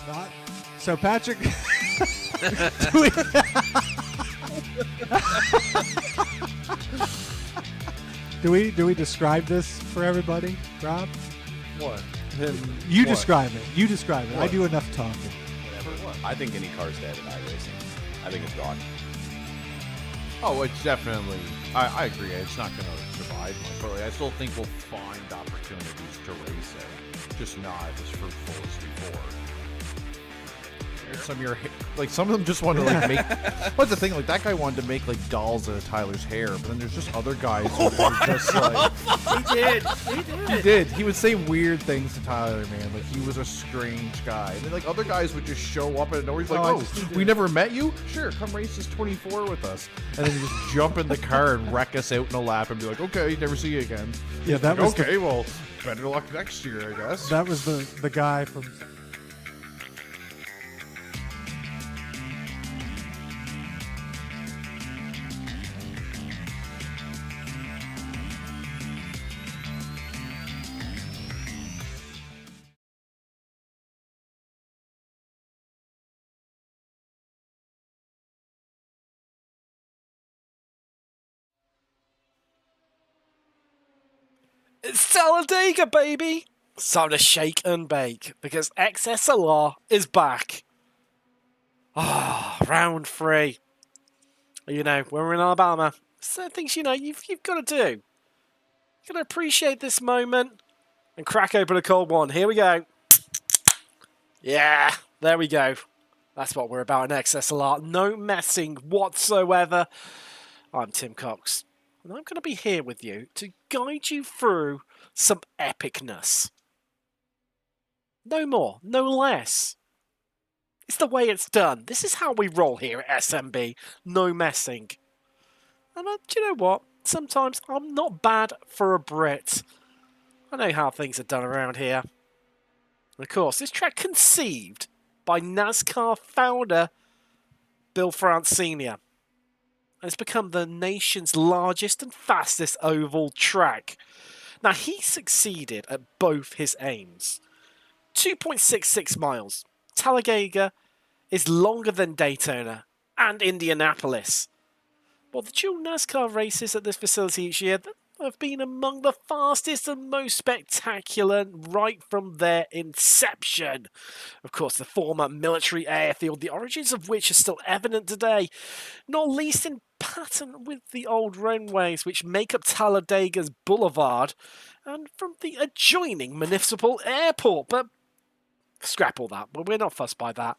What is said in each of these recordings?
Not. So Patrick, do we describe this for everybody, Rob? What? You describe it. You describe it. What? I do enough talking. For what? I think any car's dead in iRacing. I think it's gone. Oh, it's definitely. I agree. It's not going to survive much, but I still think we'll find opportunities to race it, just not as fruitful as before. Some of them just want to like make. What's the thing? Like that guy wanted to make like dolls out of Tyler's hair, but then there's just other guys who are just like. He did. He would say weird things to Tyler, man. Like he was a strange guy. And then like other guys would just show up and he's like, "Oh, we never met you? Sure, come race this 24 with us." And then you just jump in the car and wreck us out in a lap and be like, "Okay, never see you again." Yeah, that was okay. Well, better luck next year, I guess. That was the guy from. It's Talladega, baby! It's time to shake and bake, because XSLR is back. Round 3. You know, when we're in Alabama, certain things, you've got to do. You've got to appreciate this moment and crack open a cold one. Here we go. Yeah, there we go. That's what we're about in XSLR. No messing whatsoever. I'm Tim Cox. And I'm going to be here with you to guide you through some epicness. No more, no less. It's the way it's done. This is how we roll here at SMB. No messing. And do you know what? Sometimes I'm not bad for a Brit. I know how things are done around here. And of course, this track conceived by NASCAR founder Bill France Sr. It's become the nation's largest and fastest oval track. Now, he succeeded at both his aims. 2.66 miles. Talladega is longer than Daytona and Indianapolis. Well, the dual NASCAR races at this facility each year have been among the fastest and most spectacular right from their inception. Of course, the former military airfield, the origins of which are still evident today, not least in pattern with the old runways which make up Talladega's boulevard and from the adjoining municipal airport. But scrap all that. We're not fussed by that.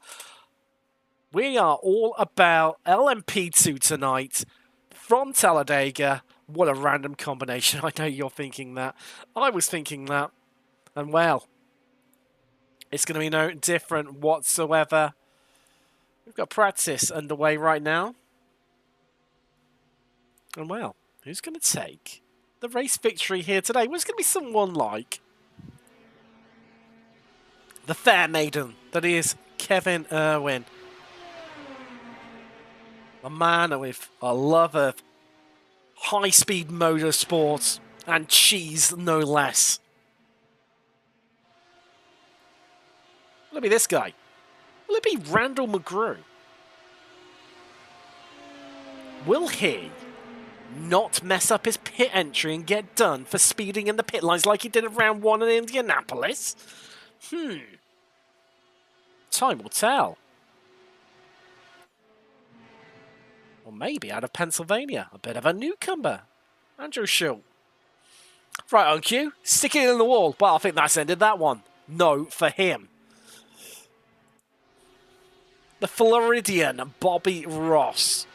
We are all about LMP2 tonight from Talladega. What a random combination. I know you're thinking that. I was thinking that. And well, it's going to be no different whatsoever. We've got practice underway right now. And well, who's going to take the race victory here today? Well, it's going to be someone like the fair maiden that is Kevin Irwin. A man with a love of high-speed motorsports and cheese, no less. Will it be this guy? Will it be Randall McGrew? Will he not mess up his pit entry and get done for speeding in the pit lines like he did at round 1 in Indianapolis? Time will tell. Or maybe out of Pennsylvania, a bit of a newcomer. Andrew Schultz. Right on cue, sticking it in the wall. Well, I think that's ended that one. No for him. The Floridian, Bobby Ross.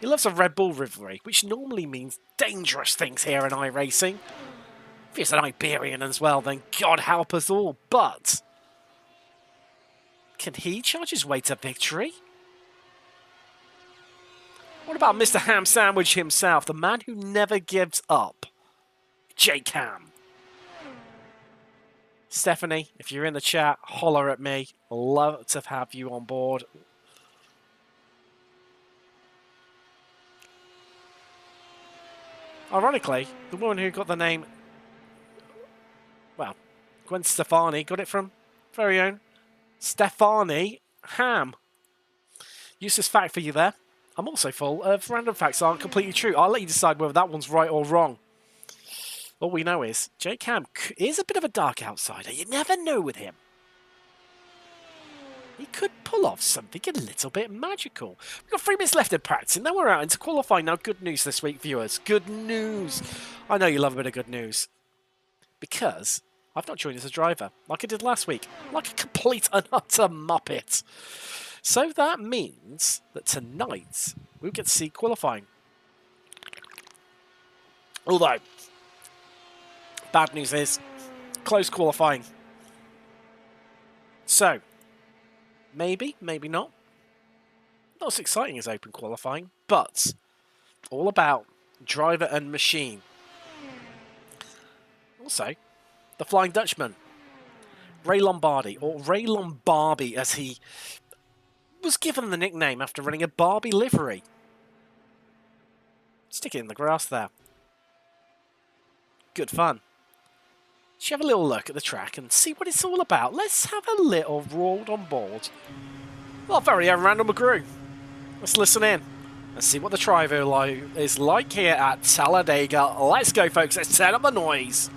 He loves a Red Bull livery, which normally means dangerous things here in iRacing. If he's an Iberian as well, then God help us all. But can he charge his way to victory? What about Mr. Ham Sandwich himself, the man who never gives up? Jake Ham. Stephanie, if you're in the chat, holler at me. Love to have you on board. Ironically, the woman who got the name, well, Gwen Stefani got it from very own Stefani Ham. Useless fact for you there. I'm also full of random facts that aren't completely true. I'll let you decide whether that one's right or wrong. All we know is Jake Ham is a bit of a dark outsider. You never know with him. He could pull off something a little bit magical. We've got 3 minutes left in practice, and then we're out into qualifying. Now, good news this week, viewers. Good news. I know you love a bit of good news. Because I've not joined as a driver, like I did last week. Like a complete and utter muppet. So that means that tonight, we'll get to see qualifying. Although, bad news is, close qualifying. So, maybe, maybe not. Not as exciting as open qualifying, but all about driver and machine. Also, the Flying Dutchman, Ray Lombardi, or Ray Lombardi as he was given the nickname after running a Barbie livery. Stick it in the grass there. Good fun. Let's have a little look at the track and see what it's all about. Let's have a little rolled on board. Well, very own Randall McGrew. Let's listen in and see what the Trivo is like here at Talladega. Let's go, folks. Let's turn up the noise.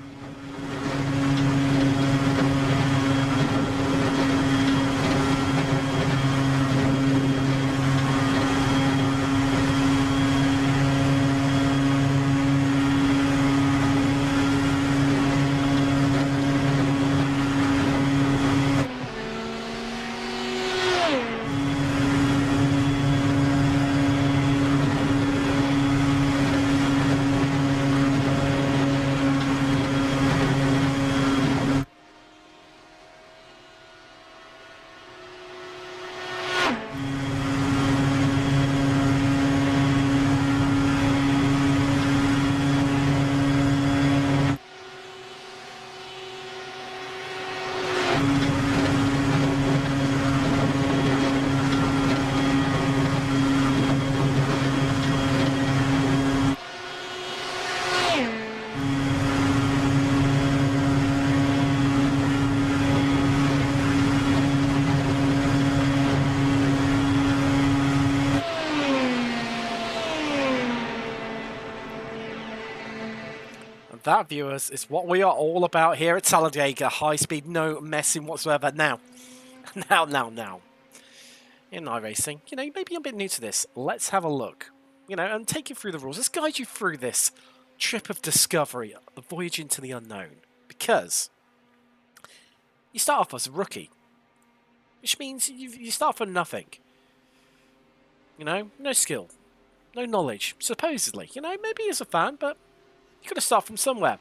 That, viewers, is what we are all about here at Talladega. High speed, no messing whatsoever. Now. In iRacing, you know, maybe I'm a bit new to this. Let's have a look, you know, and take you through the rules. Let's guide you through this trip of discovery, the voyage into the unknown. Because you start off as a rookie, which means you start from nothing. You know, no skill, no knowledge, supposedly. You know, maybe as a fan, but you've got to start from somewhere.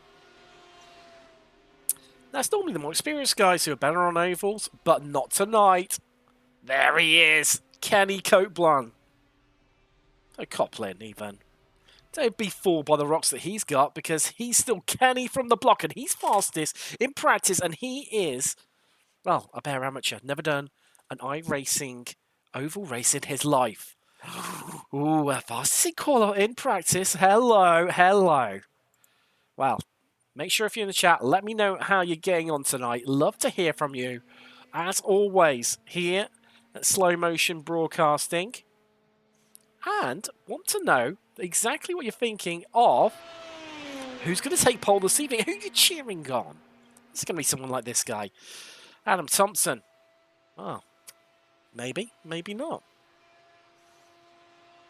That's normally the more experienced guys who are better on ovals, but not tonight. There he is, Kenny Copeland. Oh, Copland, even. Don't be fooled by the rocks that he's got, because he's still Kenny from the block, and he's fastest in practice, and he is, well, a bare amateur. Never done an iRacing oval race in his life. Ooh, fastest in practice. Hello. Well, Make sure if you're in the chat, let me know how you're getting on tonight. Love to hear from you. As always, here at Slow Motion Broadcasting. And want to know exactly what you're thinking of who's going to take pole this evening, who you're cheering on. It's going to be someone like this guy, Adam Thompson. Oh, maybe, maybe not.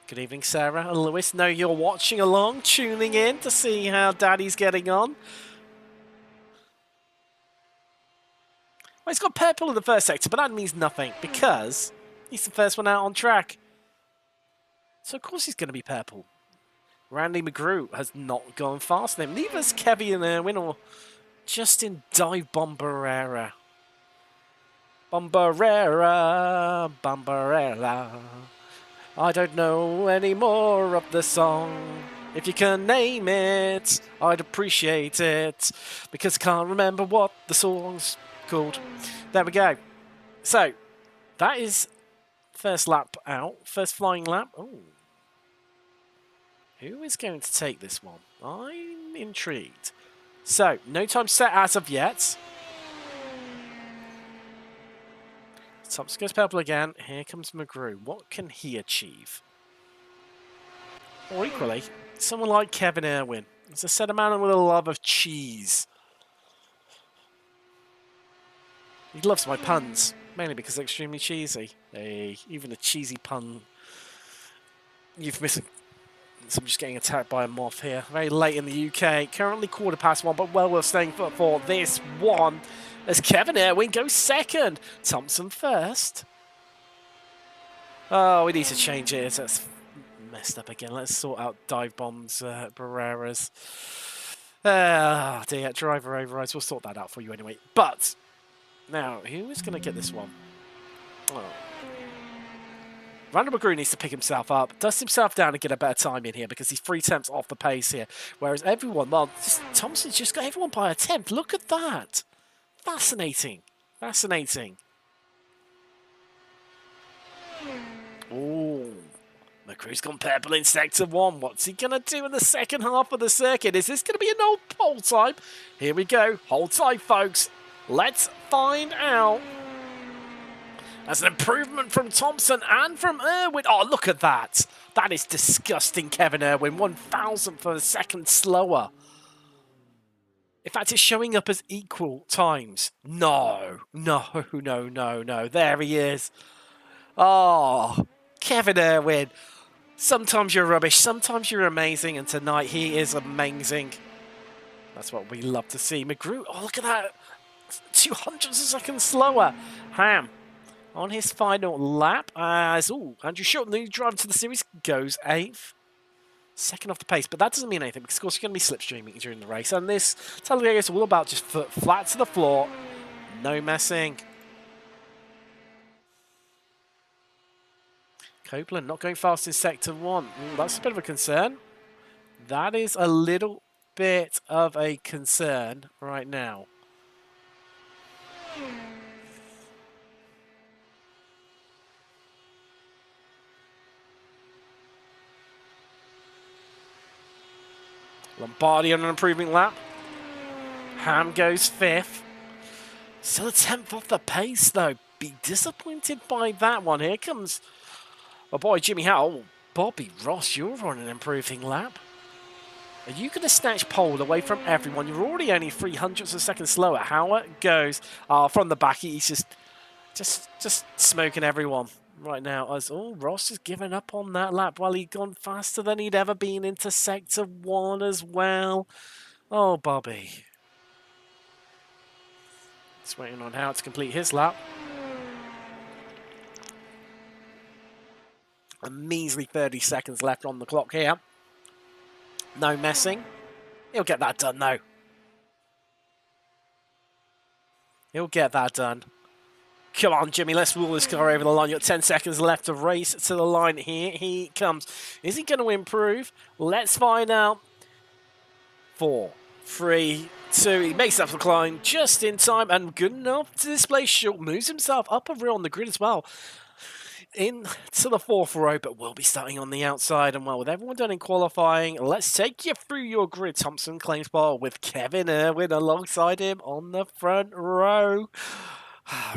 Good evening, Sarah and Lewis. Know you're watching along, tuning in to see how Daddy's getting on. Well, he's got purple in the first sector, but that means nothing because he's the first one out on track. So, of course, he's going to be purple. Randy McGrew has not gone fast than him. Neither has Kevin Irwin or Justin Dive Bombarera. Bombarera, Bombarera. I don't know any more of the song. If you can name it, I'd appreciate it. Because I can't remember what the song's called. There we go. So, that is first lap out. First flying lap. Oh. Who is going to take this one? I'm intrigued. So, no time set as of yet. Thompson goes purple again. Here comes McGrew. What can he achieve? Or equally, someone like Kevin Irwin. As I said, a man with a love of cheese. He loves my puns, mainly because they're extremely cheesy. Even a cheesy pun. You've missed. So I'm just getting attacked by a moth here. Very late in the UK. Currently 1:15, but well worth staying put for this one. As Kevin Irwin goes second. Thompson first. Oh, we need to change it. That's messed up again. Let's sort out dive bombs, Barreras. Ah, dear. Driver overrides. We'll sort that out for you anyway. But now, who is going to get this one? Oh. Randall McGrew needs to pick himself up, dust himself down and get a better time in here because he's 3 tenths off the pace here. Whereas everyone, well, Thompson's just got everyone by a tenth. Look at that. Fascinating. Fascinating. Oh, McGrew's gone purple in sector 1. What's he going to do in the second half of the circuit? Is this going to be an old pole time? Here we go. Hold tight, folks. Let's find out. That's an improvement from Thompson and from Irwin. Oh, look at that. That is disgusting, Kevin Irwin. 1,000th of a second slower. In fact, it's showing up as equal times. No. There he is. Oh, Kevin Irwin. Sometimes you're rubbish. Sometimes you're amazing. And tonight he is amazing. That's what we love to see. McGrew. Oh, look at that. 200 seconds slower. Ham. On his final lap, as Andrew Short, the new driver to the series, goes 8th. Second off the pace, but that doesn't mean anything because, of course, you're going to be slipstreaming during the race. And this Talladega is all about just foot flat to the floor, no messing. Copeland not going fast in sector 1. That's a bit of a concern. That is a little bit of a concern right now. Lombardi on an improving lap. Ham goes 5th. Still a 10th off the pace, though. Be disappointed by that one. Here comes, oh boy, Jimmy Howe. Oh, Bobby Ross, you're on an improving lap. Are you going to snatch pole away from everyone? You're already only 300ths of a second slower. Howard goes from the back. He's just smoking everyone right now. As Ross has given up on that lap while he'd gone faster than he'd ever been into sector 1 as well. Oh, Bobby. Just waiting on Howard to complete his lap. A measly 30 seconds left on the clock here. No messing. He'll get that done, though. He'll get that done. Come on, Jimmy, let's rule this car over the line. You've got 10 seconds left to race to the line. Here he comes. Is he going to improve? Let's find out. 4, 3, 2. He makes up the climb just in time and good enough to display short. Moves himself up a rear on the grid as well. into the fourth row, but we'll be starting on the outside. And well, with everyone done in qualifying, let's take you through your grid. Thompson claims ball with Kevin Irwin alongside him on the front row.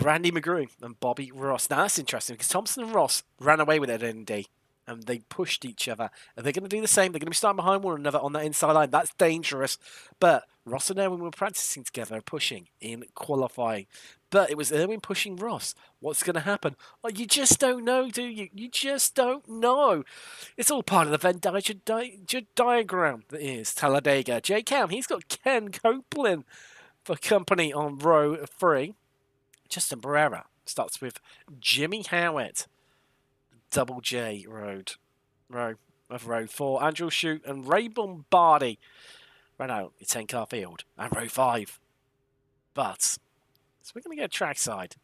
Randy McGrew and Bobby Ross. Now that's interesting because Thompson and Ross ran away with it in D. And they pushed each other. And they're going to do the same. They're going to be starting behind one another on that inside line. That's dangerous. But Ross and Irwin were practicing together and pushing in qualifying. But it was Irwin pushing Ross. What's going to happen? Oh, you just don't know, do you? You just don't know. It's all part of the Venn diagram that is Talladega. J Cam, he's got Ken Copeland for company on row 3. Justin Barrera starts with Jimmy Howard. Double J row of row 4. Andrew Shute and Ray Bombardi ran out in 10-car field and row 5. But, so we're going to get trackside.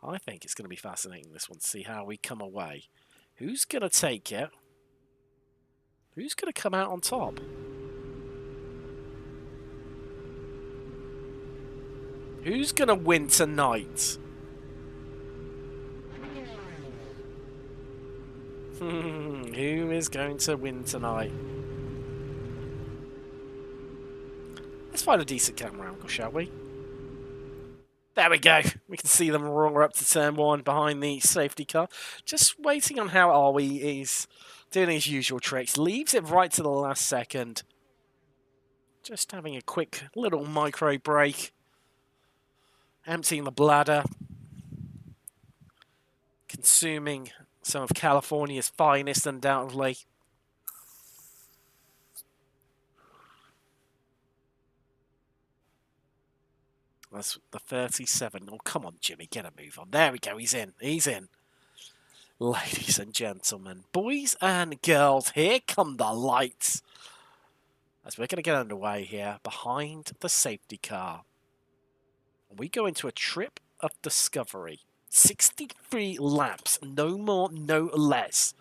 I think it's going to be fascinating this one to see how we come away. Who's going to take it? Who's going to come out on top? Who's going to win tonight? Who is going to win tonight? Let's find a decent camera angle, shall we? There we go. We can see them roar up to turn 1 behind the safety car. Just waiting on how Arwie is doing his usual tricks. Leaves it right to the last second. Just having a quick little micro break. Emptying the bladder. Consuming some of California's finest, undoubtedly. That's the 37. Oh, come on, Jimmy, get a move on. There we go, he's in. He's in. Ladies and gentlemen, boys and girls, here come the lights. As we're going to get underway here, behind the safety car. We go into a trip of discovery. 63 laps, no more, no less,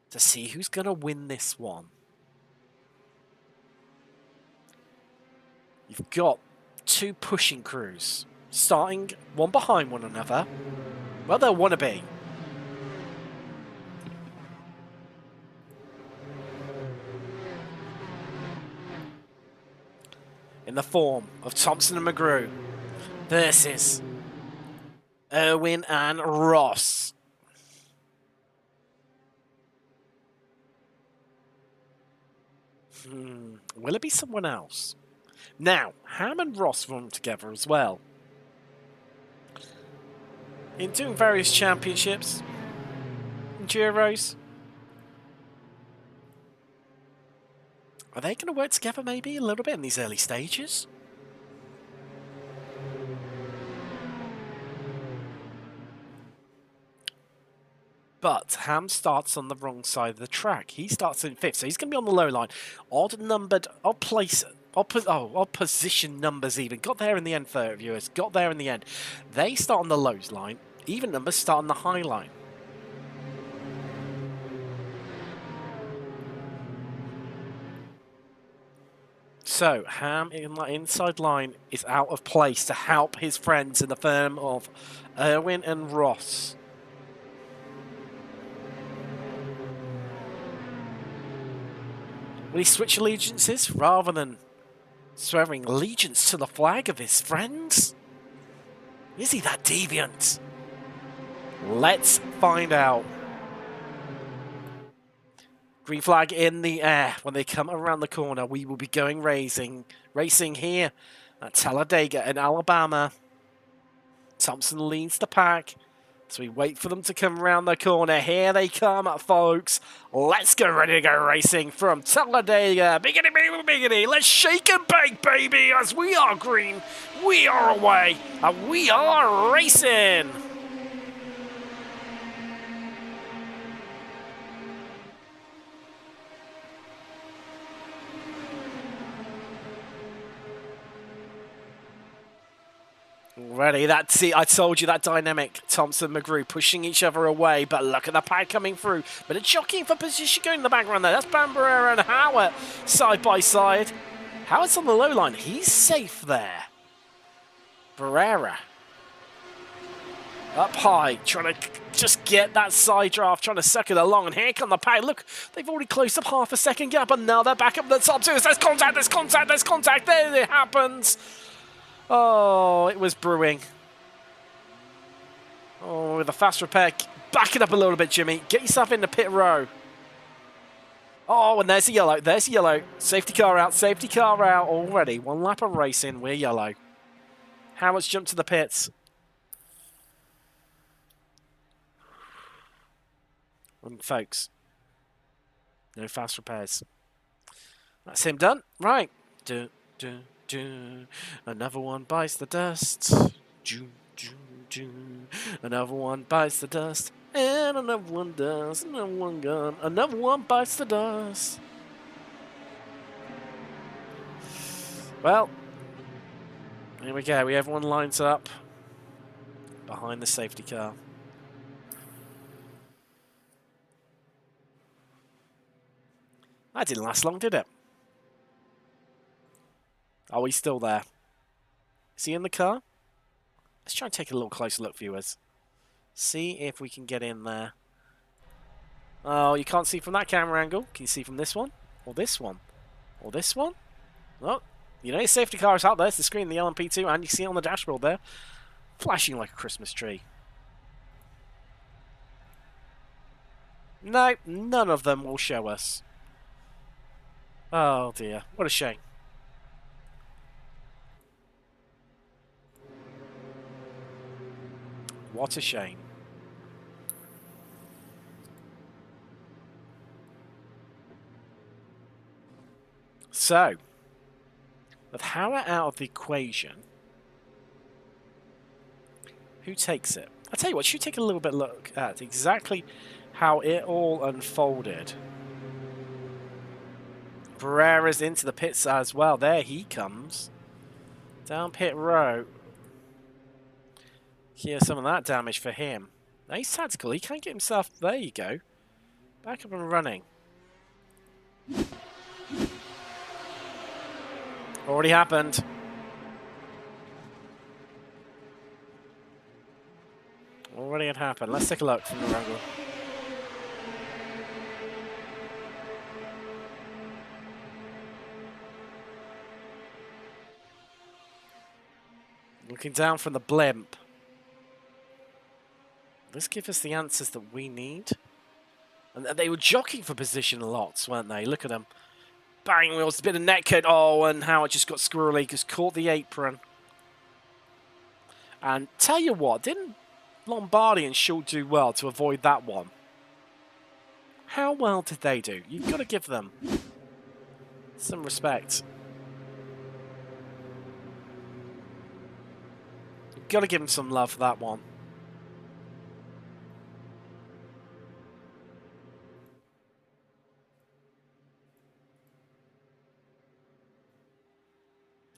to see who's going to win this one. You've got 2 pushing crews, starting one behind one another. Well, they'll want to be. In the form of Thompson and McGrew versus Irwin and Ross. Will it be someone else? Now, Ham and Ross run together as well. In doing various championships, Enduros. Are they going to work together maybe a little bit in these early stages? But Ham starts on the wrong side of the track. He starts in 5th, so he's going to be on the low line. Odd position numbers even. Got there in the end, for viewers. Got there in the end. They start on the lows line. Even numbers start on the high line. So, Ham in the inside line is out of place to help his friends in the firm of Irwin and Ross. Will he switch allegiances rather than swearing allegiance to the flag of his friends? Is he that deviant? Let's find out. Green flag in the air when they come around the corner. We will be going racing here at Talladega in Alabama. Thompson leads the pack. So we wait for them to come around the corner. Here they come, folks. Let's get ready to go racing from Talladega. Biggity, biggity, biggity. Let's shake and bake, baby. As we are green, we are away, and we are racing. Ready, that's it. I told you that dynamic. Thompson, McGrew pushing each other away, but look at the pack coming through. But it's jockeying for position going in the background there. That's Barrera and Howard side by side. Howard's on the low line. He's safe there. Barrera up high, trying to just get that side draft, trying to suck it along. And here come the pack. Look, they've already closed up half a second gap, and now they're back up the top two. There's contact, there's contact, there's contact. There it happens. Oh, it was brewing. Oh, with a fast repair. Back it up a little bit, Jimmy. Get yourself into pit row. Oh, and there's the yellow. There's the yellow. Safety car out. Safety car out already. One lap of racing. We're yellow. Howard's jumped to the pits. And folks, no fast repairs. That's him done. Right. Do, do, do. Another one bites the dust. Do, do, do. Another one bites the dust. And another one does. Another one gone. Another one bites the dust. Well, here we go. Everyone lines up behind the safety car. That didn't last long, did it? Oh, he's still there. Is he in the car? Let's try and take a little closer look, viewers. See if we can get in there. Oh, you can't see from that camera angle. Can you see from this one? Or this one? Or this one? Oh, you know your safety car is out there. It's the screen, the LMP2, and you see it on the dashboard there. Flashing like a Christmas tree. No, none of them will show us. Oh dear, what a shame. What a shame. So, with Howard out of the equation, who takes it? I'll tell you what, should we take a little bit look at exactly how it all unfolded. Barrera's into the pits as well. There he comes. Down pit row. Here's some of that damage for him. Now he's tactical. He can't get himself... There you go. Back up and running. Already happened. Already had happened. Let's take a look from the angle. Looking down from the blimp. This gives us the answers that we need. And they were jockeying for position lots, weren't they? Look at them. Bang wheels, a bit of netcode. Oh, and Howard just got squirrely because caught the apron. And tell you what, didn't Lombardi and Schultz do well to avoid that one? How well did they do? You've got to give them some respect. You've got to give them some love for that one.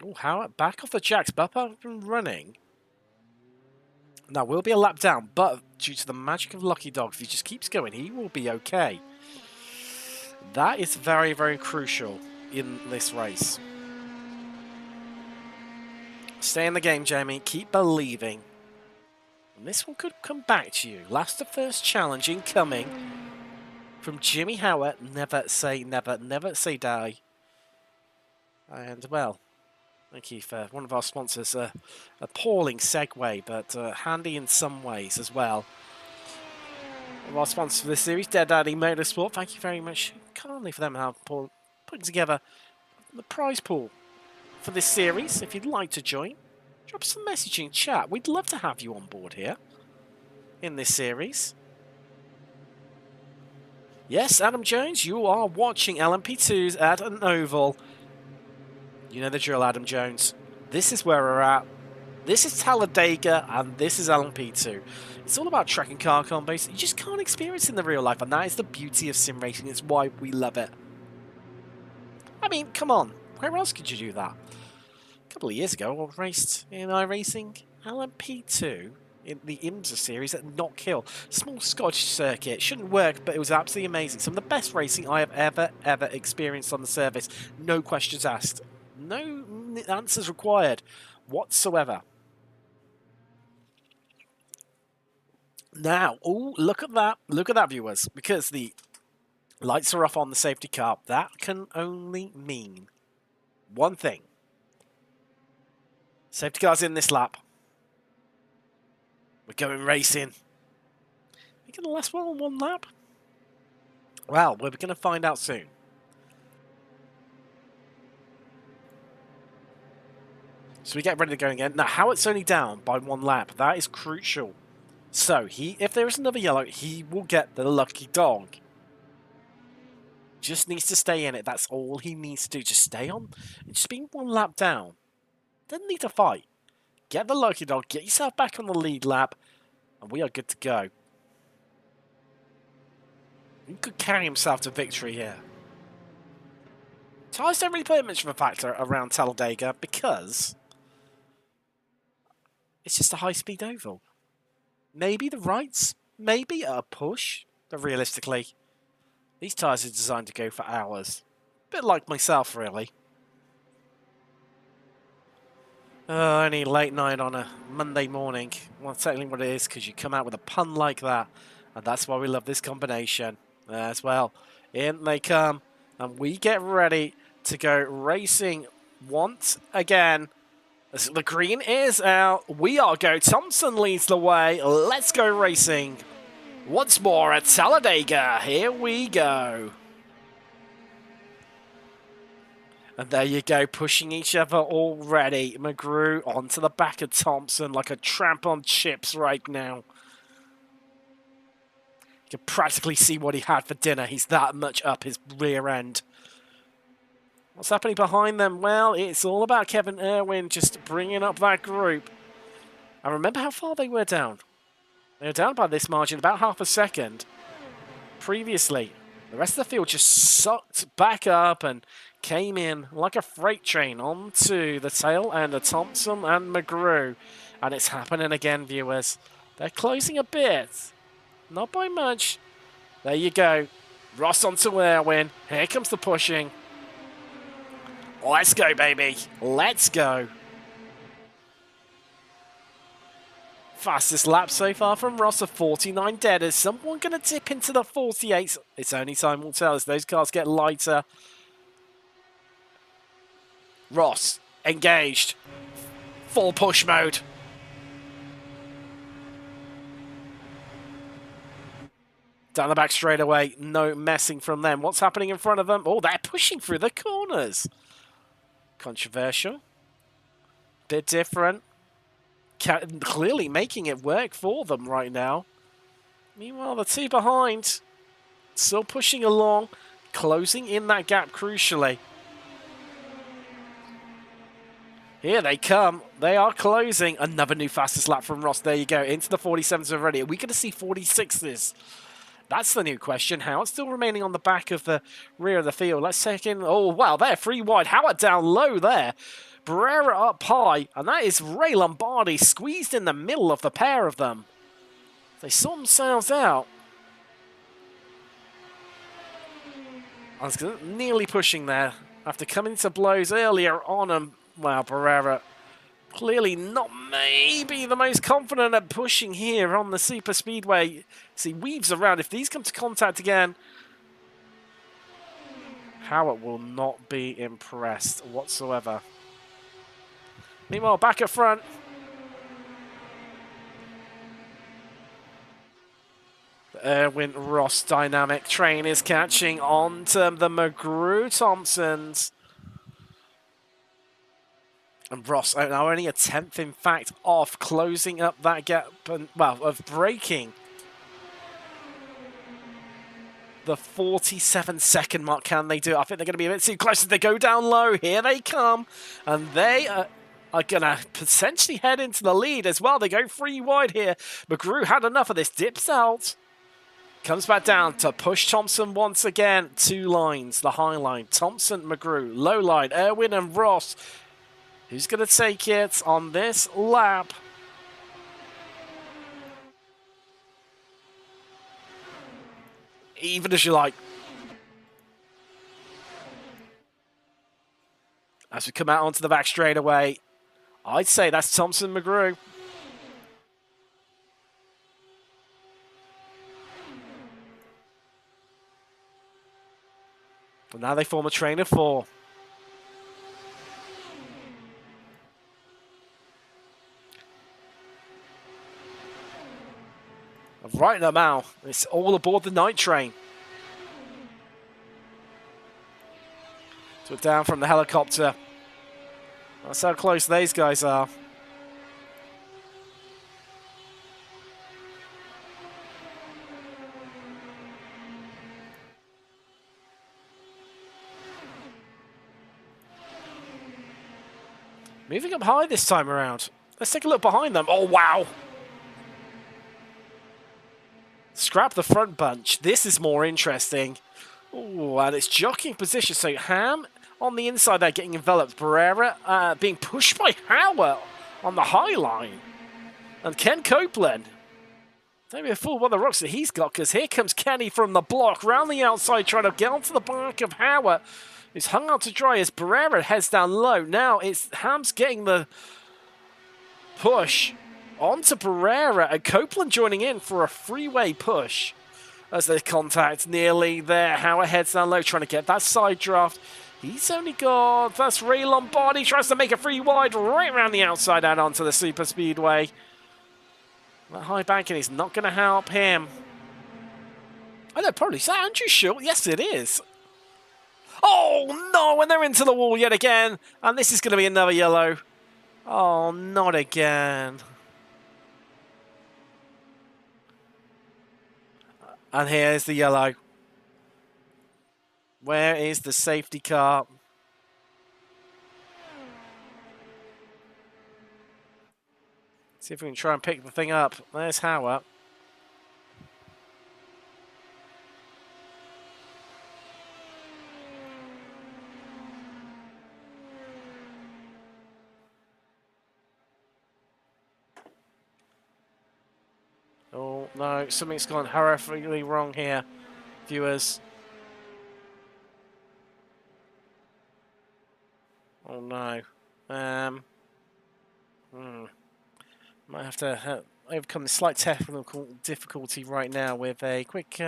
Oh, Howard back off the jacks, but up and running. Now, will be a lap down, but due to the magic of Lucky Dog, if he just keeps going, he will be okay. That is very, very crucial in this race. Stay in the game, Jamie. Keep believing. And this one could come back to you. Last the first challenge incoming from Jimmy Howard. Never say never. Never say die. And, well... Thank you for one of our sponsors. Appalling segue, but handy in some ways as well. One of our sponsors for this series, Dead Daddy Motorsport. Thank you very much kindly for them putting together the prize pool for this series. If you'd like to join, drop us a message in chat. We'd love to have you on board here in this series. Yes, Adam Jones, you are watching LMP2s at an oval. You know the drill, Adam Jones. This is where we're at. This is Talladega, and this is LMP2. It's all about track and car combos. You just can't experience in the real life, and that is the beauty of sim racing. It's why we love it. I mean, come on. Where else could you do that? A couple of years ago, I raced in iRacing LMP2 in the IMSA series at Knock Hill. Small Scottish circuit. Shouldn't work, but it was absolutely amazing. Some of the best racing I have ever experienced on the service. No questions asked. No answers required whatsoever. Now, oh, look at that. Look at that, viewers. Because the lights are off on the safety car, that can only mean one thing. Safety car's in this lap. We're going racing. Are we going to last well on one lap? Well, we're going to find out soon. So we get ready to go again. Now, Howitt's only down by one lap. That is crucial. So, if there is another yellow, he will get the lucky dog. Just needs to stay in it. That's all he needs to do. Just stay on. Just being one lap down. Doesn't need to fight. Get the lucky dog. Get yourself back on the lead lap. And we are good to go. He could carry himself to victory here. Tyres don't really play much of a factor around Talladega because it's just a high-speed oval. Maybe the rights, maybe a push, but realistically, these tyres are designed to go for hours. A bit like myself, really. Only late night on a Monday morning. Well, that's certainly what it is, because you come out with a pun like that, and that's why we love this combination as well. In they come, and we get ready to go racing once again. The green is out. We are go. Thompson leads the way. Let's go racing once more at Talladega. Here we go. And there you go, pushing each other already. McGrew onto the back of Thompson like a tramp on chips right now. You can practically see what he had for dinner. He's that much up his rear end. What's happening behind them? Well, it's all about Kevin Irwin just bringing up that group. And remember how far they were down. They were down by this margin, about half a second. Previously, the rest of the field just sucked back up and came in like a freight train onto the tail end of Thompson and McGrew. And it's happening again, viewers. They're closing a bit. Not by much. There you go. Ross onto Irwin. Here comes the pushing. Let's go, baby. Let's go. Fastest lap so far from Ross of 49 dead. Is someone going to dip into the 48s? It's only time will tell as those cars get lighter. Ross, engaged. Full push mode. Down the back straight away. No messing from them. What's happening in front of them? Oh, they're pushing through the corners. Controversial. Bit different. Clearly making it work for them right now. Meanwhile, the two behind still pushing along, closing in that gap crucially. Here they come. They are closing. Another new fastest lap from Ross. There you go. Into the 47s already. Are we going to see 46s? That's the new question. Howard still remaining on the back of the rear of the field. Let's take in. Oh, wow. They're free wide. Howard down low there. Barrera up high. And that is Ray Lombardi squeezed in the middle of the pair of them. They sort themselves out. I was nearly pushing there after coming to blows earlier on. And, wow, Barrera clearly not maybe the most confident at pushing here on the super speedway. See, weaves around. If these come to contact again, Howard will not be impressed whatsoever. Meanwhile, back at front. The Irwin-Ross dynamic train is catching on to the McGrew-Thompsons. And Ross now only a 10th, in fact, off closing up that gap and, well, of breaking the 47-second mark. Can they do it? I think they're going to be a bit too close as they go down low. Here they come. And they are going to potentially head into the lead as well. They go free wide here. McGrew had enough of this. Dips out. Comes back down to push Thompson once again. Two lines. The high line. Thompson, McGrew. Low line. Irwin and Ross. Who's going to take it on this lap? Even as you like. As we come out onto the back straightaway, I'd say that's Thompson McGrew. But now they form a train of 4. Right now, it's all aboard the night train. So down from the helicopter. That's how close these guys are. Moving up high this time around. Let's take a look behind them. Oh, wow. Scrap the front bunch. This is more interesting. Oh, and it's jockeying position. So Ham on the inside there getting enveloped. Barrera being pushed by Howard on the high line. And Ken Copeland. Don't be a fool what the rocks that he's got, because here comes Kenny from the block, round the outside, trying to get onto the back of Howard. He's hung out to dry as Barrera heads down low. Now it's Ham's getting the push onto Barrera, and Copeland joining in for a freeway push as they contact nearly there. Howard heads down low, trying to get that side draft. He's only got, that's Ray Lombardi, tries to make a free wide right around the outside and onto the super speedway. That high banking is not going to help him. Oh no, probably. Is that Andrew Schultz? Yes, it is. Oh no, and they're into the wall yet again. And this is going to be another yellow. Oh, not again. And here's the yellow. Where is the safety car? See if we can try and pick the thing up. There's Howard. Oh, no. Something's gone horrifically wrong here, viewers. Oh, no. Might have to overcome the slight technical difficulty right now with a quick...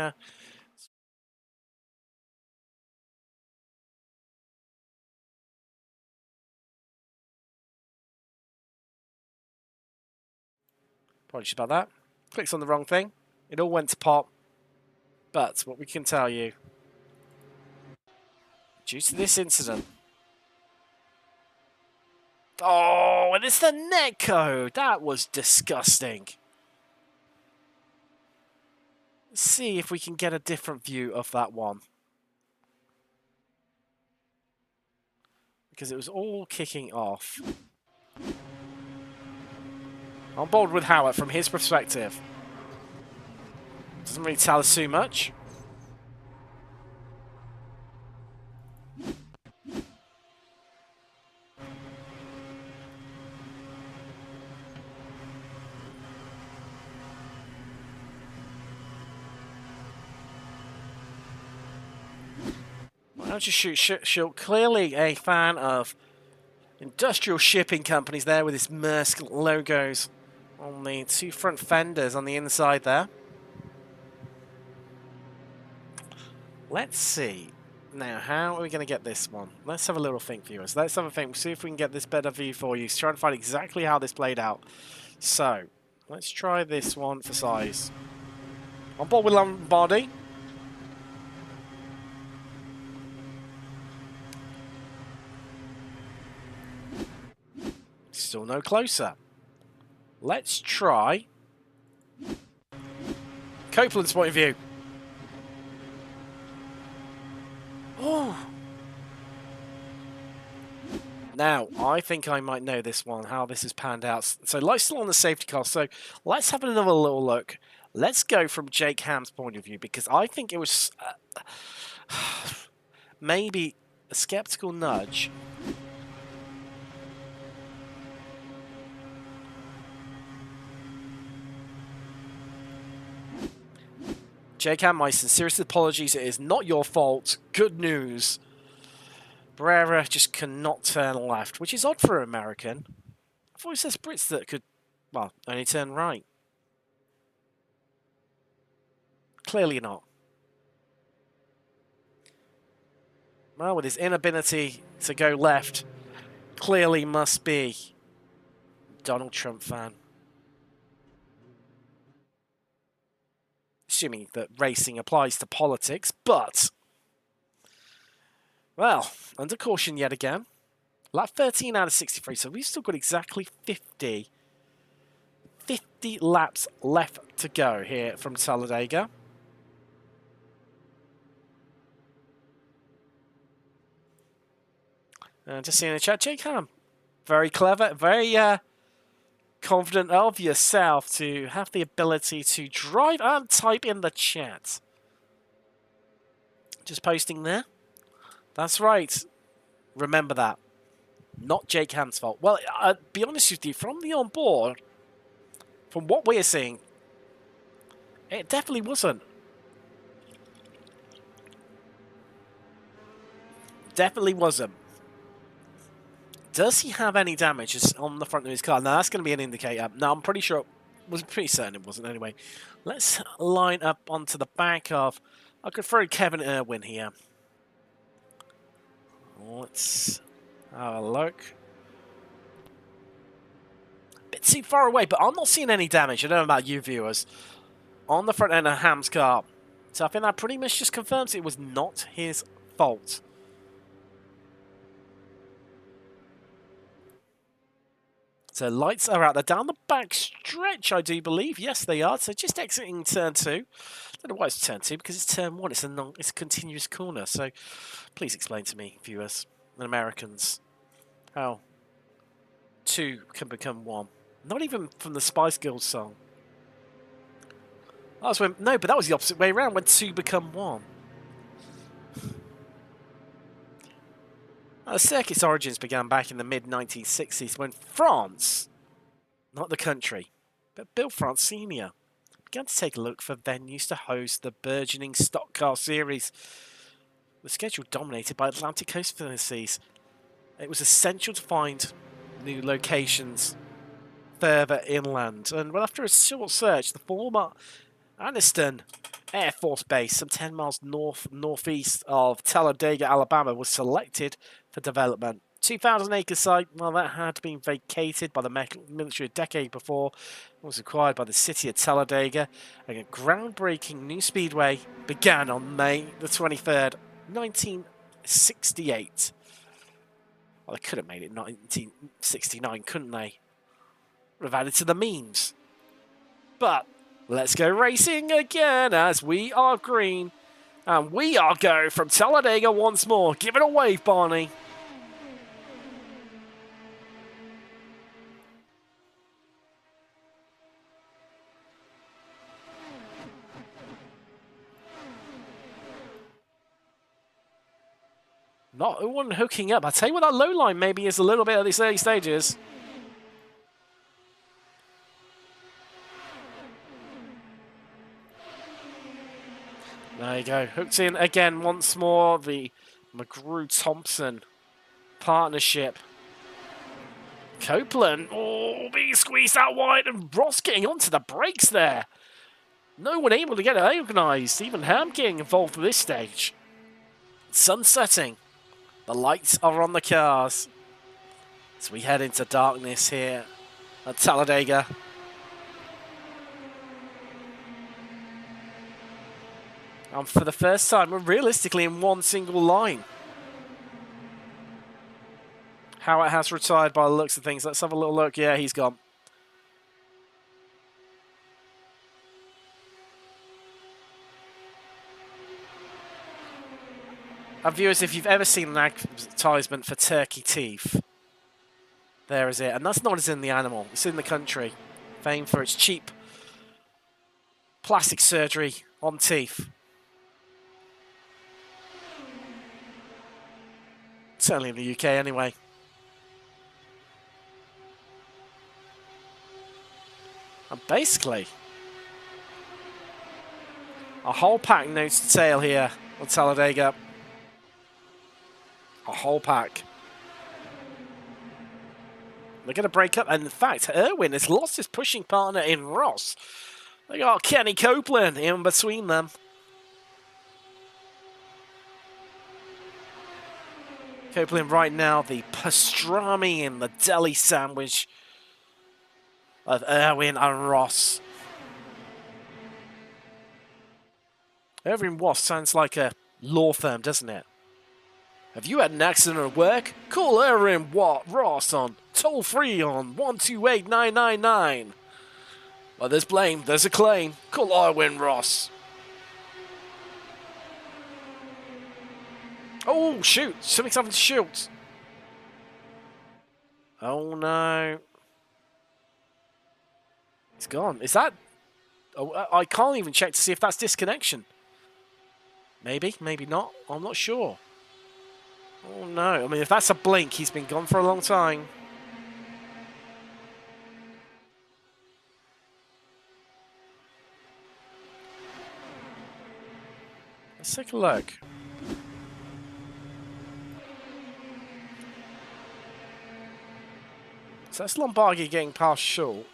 Apologies about that. Clicks on the wrong thing. It all went to pop. But what we can tell you, due to this incident... Oh, and it's the net code. That was disgusting. Let's see if we can get a different view of that one. Because it was all kicking off. On board with Howard from his perspective. Doesn't really tell us too much. Why don't you shoot? Clearly a fan of industrial shipping companies there with his Maersk logos on the two front fenders on the inside there. Let's see. Now, how are we going to get this one? Let's have a little think, viewers. Let's have a think. See if we can get this better view for you. Try and find exactly how this played out. So, let's try this one for size. On board with Lombardi. Still no closer. Let's try Copeland's point of view. Oh. Now, I think I might know this one, how this has panned out. So, Light's still on the safety car. So, let's have another little look. Let's go from Jake Ham's point of view, because I think it was maybe a skeptical nudge. Jake Ham, my sincerest apologies. It is not your fault. Good news. Barrera just cannot turn left, which is odd for an American. I thought it says Brits that could, well, only turn right. Clearly not. well, with his inability to go left, clearly must be Donald Trump fan. Assuming that racing applies to politics, but, well, under caution yet again. Lap 13 out of 63, so we've still got exactly 50 laps left to go here from Talladega. Just seeing in the chat, Jake Ham, very clever, very confident of yourself to have the ability to drive and type in the chat. Just posting there. That's right. Remember that. Not Jake Ham's fault. Well, I'll be honest with you, from the onboard, from what we're seeing, it definitely wasn't. Definitely wasn't. Does he have any damages on the front of his car? Now, that's going to be an indicator. No, I'm pretty sure, was pretty certain it wasn't anyway. Let's line up onto the back of, I could throw Kevin Irwin here. Let's have a look. A bit too far away, but I'm not seeing any damage. I don't know about you viewers. On the front end of Ham's car. So I think that pretty much just confirms it was not his fault. So lights are out. They're down the back stretch, I do believe. Yes, they are. So just exiting turn 2. I don't know why it's turn 2, because it's turn 1. It's a continuous corner. So please explain to me, viewers and Americans, how 2 can become 1. Not even from the Spice Girls song. That was when, no, but that was the opposite way around, when 2 become 1. The circuit's origins began back in the mid-1960s when France, not the country, but Bill Francina, began to take a look for venues to host the burgeoning stock car series. The schedule dominated by Atlantic Coast fantasies. It was essential to find new locations further inland. And well, after a short search, the former Anniston Air Force Base, some 10 miles northeast of Talladega, Alabama, was selected for development. 2,000-acre site, well, that had been vacated by the military a decade before. It was acquired by the city of Talladega, and a groundbreaking new speedway began on May the 23rd, 1968. Well, they could have made it 1969, couldn't they? Would have added to the memes. But let's go racing again as we are green. And we are go from Talladega once more. Give it a wave, Barney. Not one hooking up. I tell you what, that low line maybe is a little bit at these early stages. There you go. Hooked in again once more. The McGrew-Thompson partnership. Copeland, oh, being squeezed out wide, and Ross getting onto the brakes there. No one able to get it organised. Even Ham getting involved at this stage. Sun setting. The lights are on the cars. As we head into darkness here at Talladega. And for the first time, we're realistically in one single line. Howard has retired by the looks of things. Let's have a little look. Yeah, he's gone. And viewers, if you've ever seen an advertisement for turkey teeth, there is it. And that's not as in the animal. It's in the country. Famed for its cheap plastic surgery on teeth. Certainly in the UK anyway. And basically, a whole pack nose to tail here on Talladega. A whole pack. They're going to break up. And in fact, Irwin has lost his pushing partner in Ross. They got Kenny Copeland in between them. Copeland right now, the pastrami in the deli sandwich of Irwin and Ross. Irwin Ross sounds like a law firm, doesn't it? Have you had an accident at work? Call Irwin Ross on toll-free on 128-999. Well, there's blame, there's a claim. Call Irwin Ross. Oh, shoot. Something's happened to Schultz. Oh, no. He's gone. Is that... Oh, I can't even check to see if that's disconnection. Maybe, maybe not. I'm not sure. Oh, no. I mean, if that's a blink, he's been gone for a long time. Let's take a look. So that's Lombardi getting past Schultz.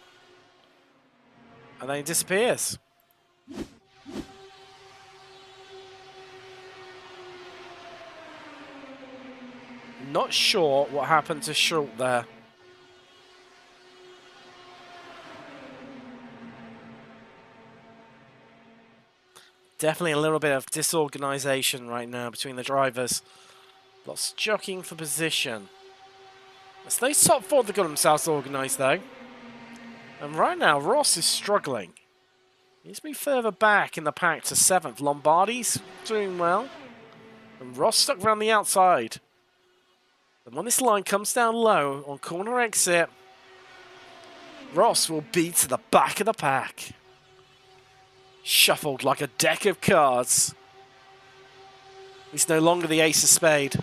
And then he disappears. Not sure what happened to Schultz there. Definitely a little bit of disorganization right now between the drivers. Lots of jockeying for position. It's those top four that got themselves organised though. And right now, Ross is struggling. He needs to be further back in the pack to 7th. Lombardi's doing well. And Ross stuck around the outside. And when this line comes down low on corner exit, Ross will be to the back of the pack. Shuffled like a deck of cards. He's no longer the ace of spade.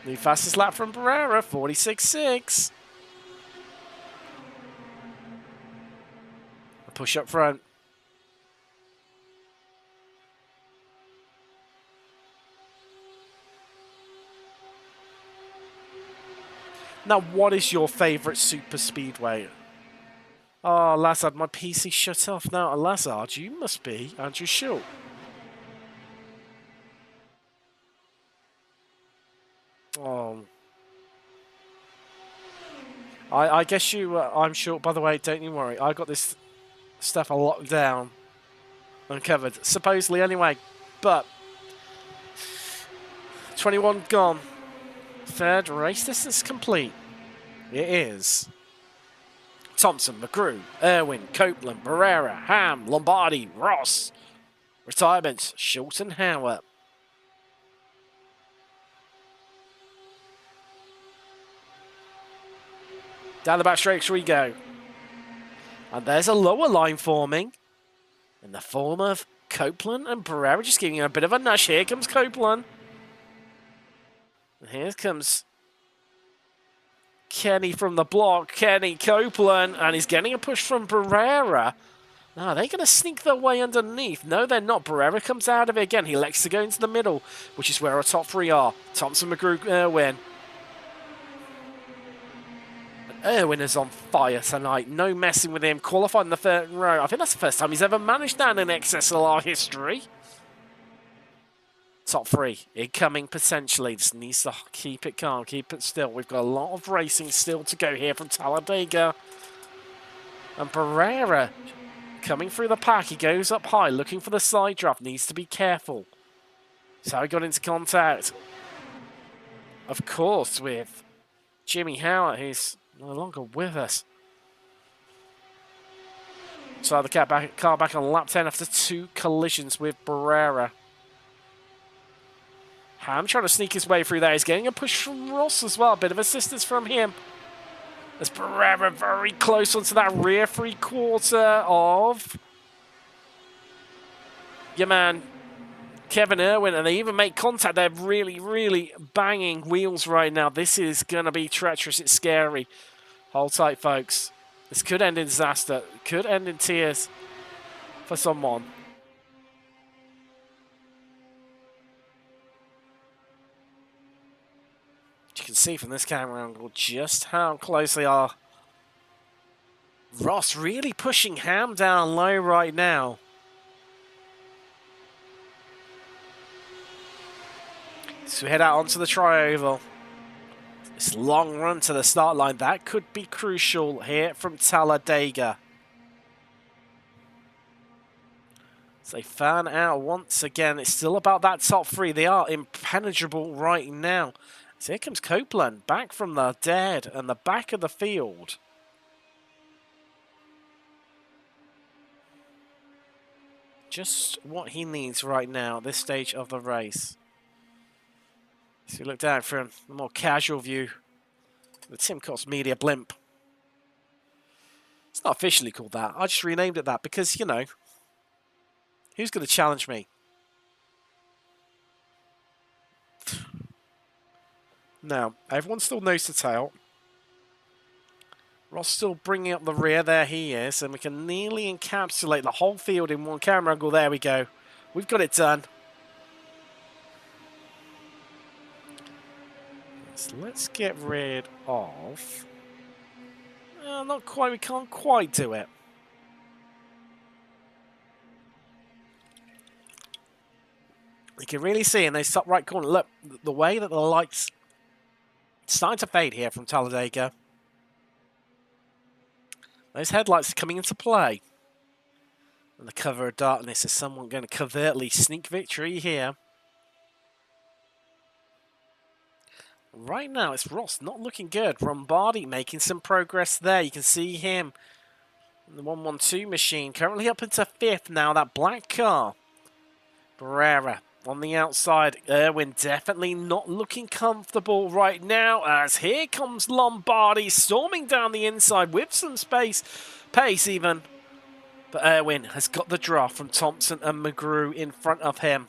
The fastest lap from Barrera, 46.6. A push up front. Now, what is your favourite super speedway? Oh, Lazard, my PC shut off now. Lazard, you must be Andrew Schultz. Oh. I guess you, I'm sure, by the way, don't you worry. I got this stuff all locked down and covered, supposedly anyway. But 21 gone. Third race distance complete. It is. Thompson, McGrew, Irwin, Copeland, Barrera, Ham, Lombardi, Ross. Retirements, Schultz and Howard. Down the back straight we go. And there's a lower line forming. In the form of Copeland and Barrera. Just giving him a bit of a nudge. Here comes Copeland. And here comes Kenny from the block. Kenny Copeland. And he's getting a push from Barrera. Now, are they going to sneak their way underneath? No, they're not. Barrera comes out of it again. He elects to go into the middle, which is where our top three are. Thompson, McGrew, Irwin. Irwin is on fire tonight. No messing with him. Qualified in the third row. I think that's the first time he's ever managed that in XSLR history. Top three. Incoming potentially. Just needs to keep it calm. Keep it still. We've got a lot of racing still to go here from Talladega. And Barrera coming through the pack. He goes up high looking for the side draft. Needs to be careful. So he got into contact. Of course with Jimmy Howard, who's no longer with us. So the car back on lap 10 after 2 collisions with Barrera. Ham trying to sneak his way through there. He's getting a push from Ross as well. A bit of assistance from him. As Barrera very close onto that rear 3/4 of your man Kevin Irwin, and they even make contact. They're really, really banging wheels right now. This is going to be treacherous. It's scary. Hold tight, folks. This could end in disaster. It could end in tears for someone. You can see from this camera angle just how close they are. Ross really pushing Ham down low right now. as we head out onto the tri-oval. This long run to the start line, that could be crucial here from Talladega. So they fan out once again. It's still about that top three. They are impenetrable right now. So here comes Copeland, back from the dead and the back of the field. Just what he needs right now at this stage of the race. So we look down from a more casual view. The Tim Cox Media blimp. It's not officially called that. I just renamed it that because, you know, who's going to challenge me? Now, everyone's still nose to tail. Ross still bringing up the rear. There he is. And we can nearly encapsulate the whole field in one camera angle. There we go. We've got it done. So let's get rid of... not quite. We can't quite do it. You can really see in those top right corner. Look, the way that the lights starting to fade here from Talladega. Those headlights are coming into play. And the cover of darkness. Is someone going to covertly sneak victory here? Right now, it's Ross not looking good. Rombardi making some progress there. You can see him in the 112 machine. Currently up into 5th now, that black car. Barrera on the outside. Irwin definitely not looking comfortable right now, as here comes Lombardi storming down the inside with some pace even. But Irwin has got the draft from Thompson and McGrew in front of him.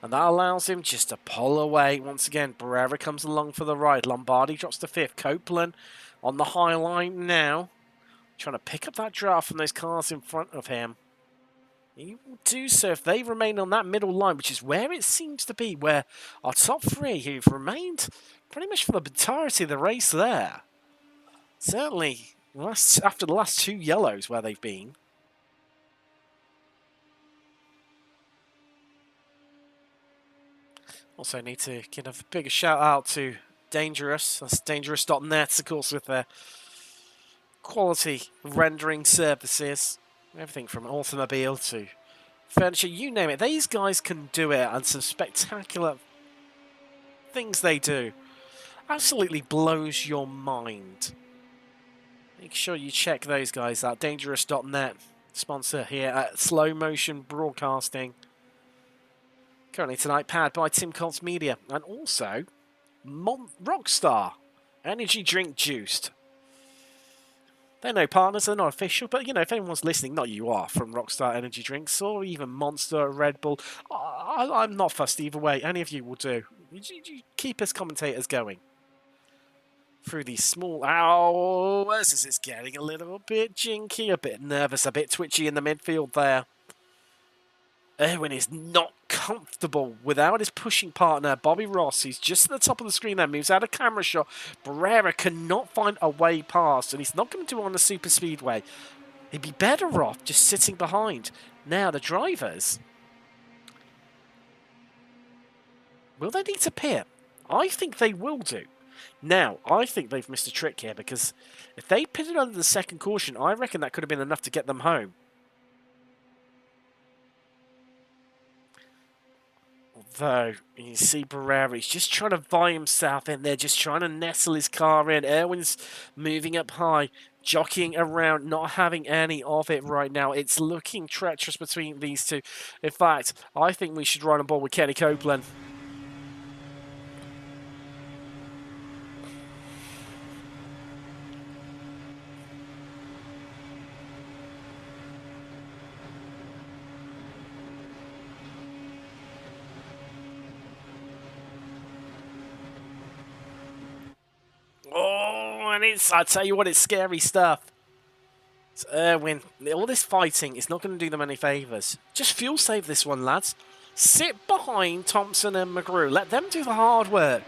And that allows him just to pull away. Once again, Barrera comes along for the ride. Lombardi drops to 5th. Copeland on the high line now. Trying to pick up that draft from those cars in front of him. He will do so if they remain on that middle line, which is where it seems to be, where our top three who've remained pretty much for the entirety of the race there. Certainly, after the last 2 yellows where they've been. Also need to give a bigger shout out to Dangerous. That's dangerous.net, of course, with their quality rendering services. Everything from automobile to furniture, you name it. These guys can do it, and some spectacular things they do. Absolutely blows your mind. Make sure you check those guys out. Dangerous.net, sponsor here at Slow Motion Broadcasting. Currently tonight, powered by Tim Cox Media. And also, Rockstar Energy Drink Juiced. They're no partners, they're not official, but, you know, if anyone's listening, not you are, from Rockstar Energy Drinks, or even Monster, Red Bull, I'm not fussed either way. Any of you will do. You keep us commentators going. Through these small... Ow! This is getting a little bit jinky, a bit nervous, a bit twitchy in the midfield there. Irwin is not comfortable without his pushing partner, Bobby Ross. He's just at the top of the screen there, moves out of camera shot. Barrera cannot find a way past, and he's not going to do it on the super speedway. He'd be better off just sitting behind. Now, the drivers... will they need to pit? I think they will do. Now, I think they've missed a trick here, because if they pitted under the second caution, I reckon that could have been enough to get them home. Although, you see Barrera, he's just trying to vie himself in there, just trying to nestle his car in. Irwin's moving up high, jockeying around, not having any of it right now. It's looking treacherous between these two. In fact, I think we should run on board with Kenny Copeland. Oh, and I tell you what, it's scary stuff. It's Irwin. All this fighting is not going to do them any favours. Just fuel save this one, lads. Sit behind Thompson and McGrew. Let them do the hard work.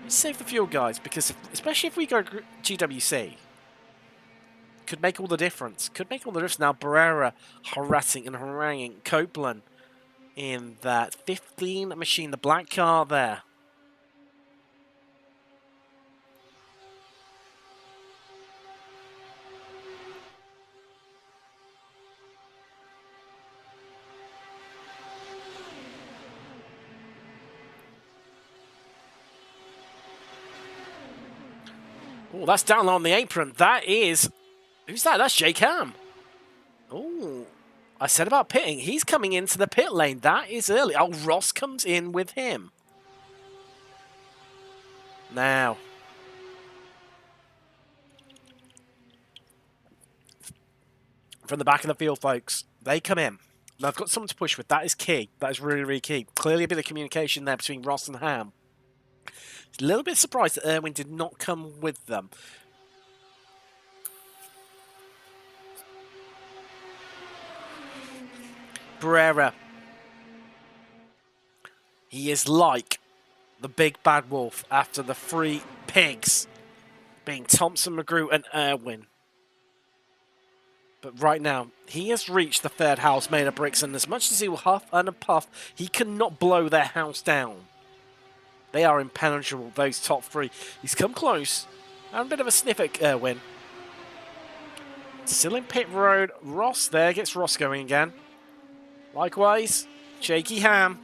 Save the fuel, guys, because especially if we go GWC, could make all the difference. Could make all the difference. Now Barrera harassing and haranguing Copeland. in that 15 machine, the black car there. Oh, that's down on the apron. That is... Who's that? That's Jake Ham. Oh, I said about pitting. He's coming into the pit lane. That is early. Oh, Ross comes in with him. Now. From the back of the field, folks. They come in. Now, I've got someone to push with. That is key. That is really, really key. Clearly a bit of communication there between Ross and Ham. A little bit surprised that Irwin did not come with them. Barrera. He is like the big bad wolf after the three pigs being Thompson, McGrew and Irwin. But right now, he has reached the third house made of bricks, and as much as he will huff and puff, he cannot blow their house down. They are impenetrable, those top three. He's come close. And a bit of a sniff at Irwin. Still in pit road. Ross there. Gets Ross going again. Likewise, Shaky Ham.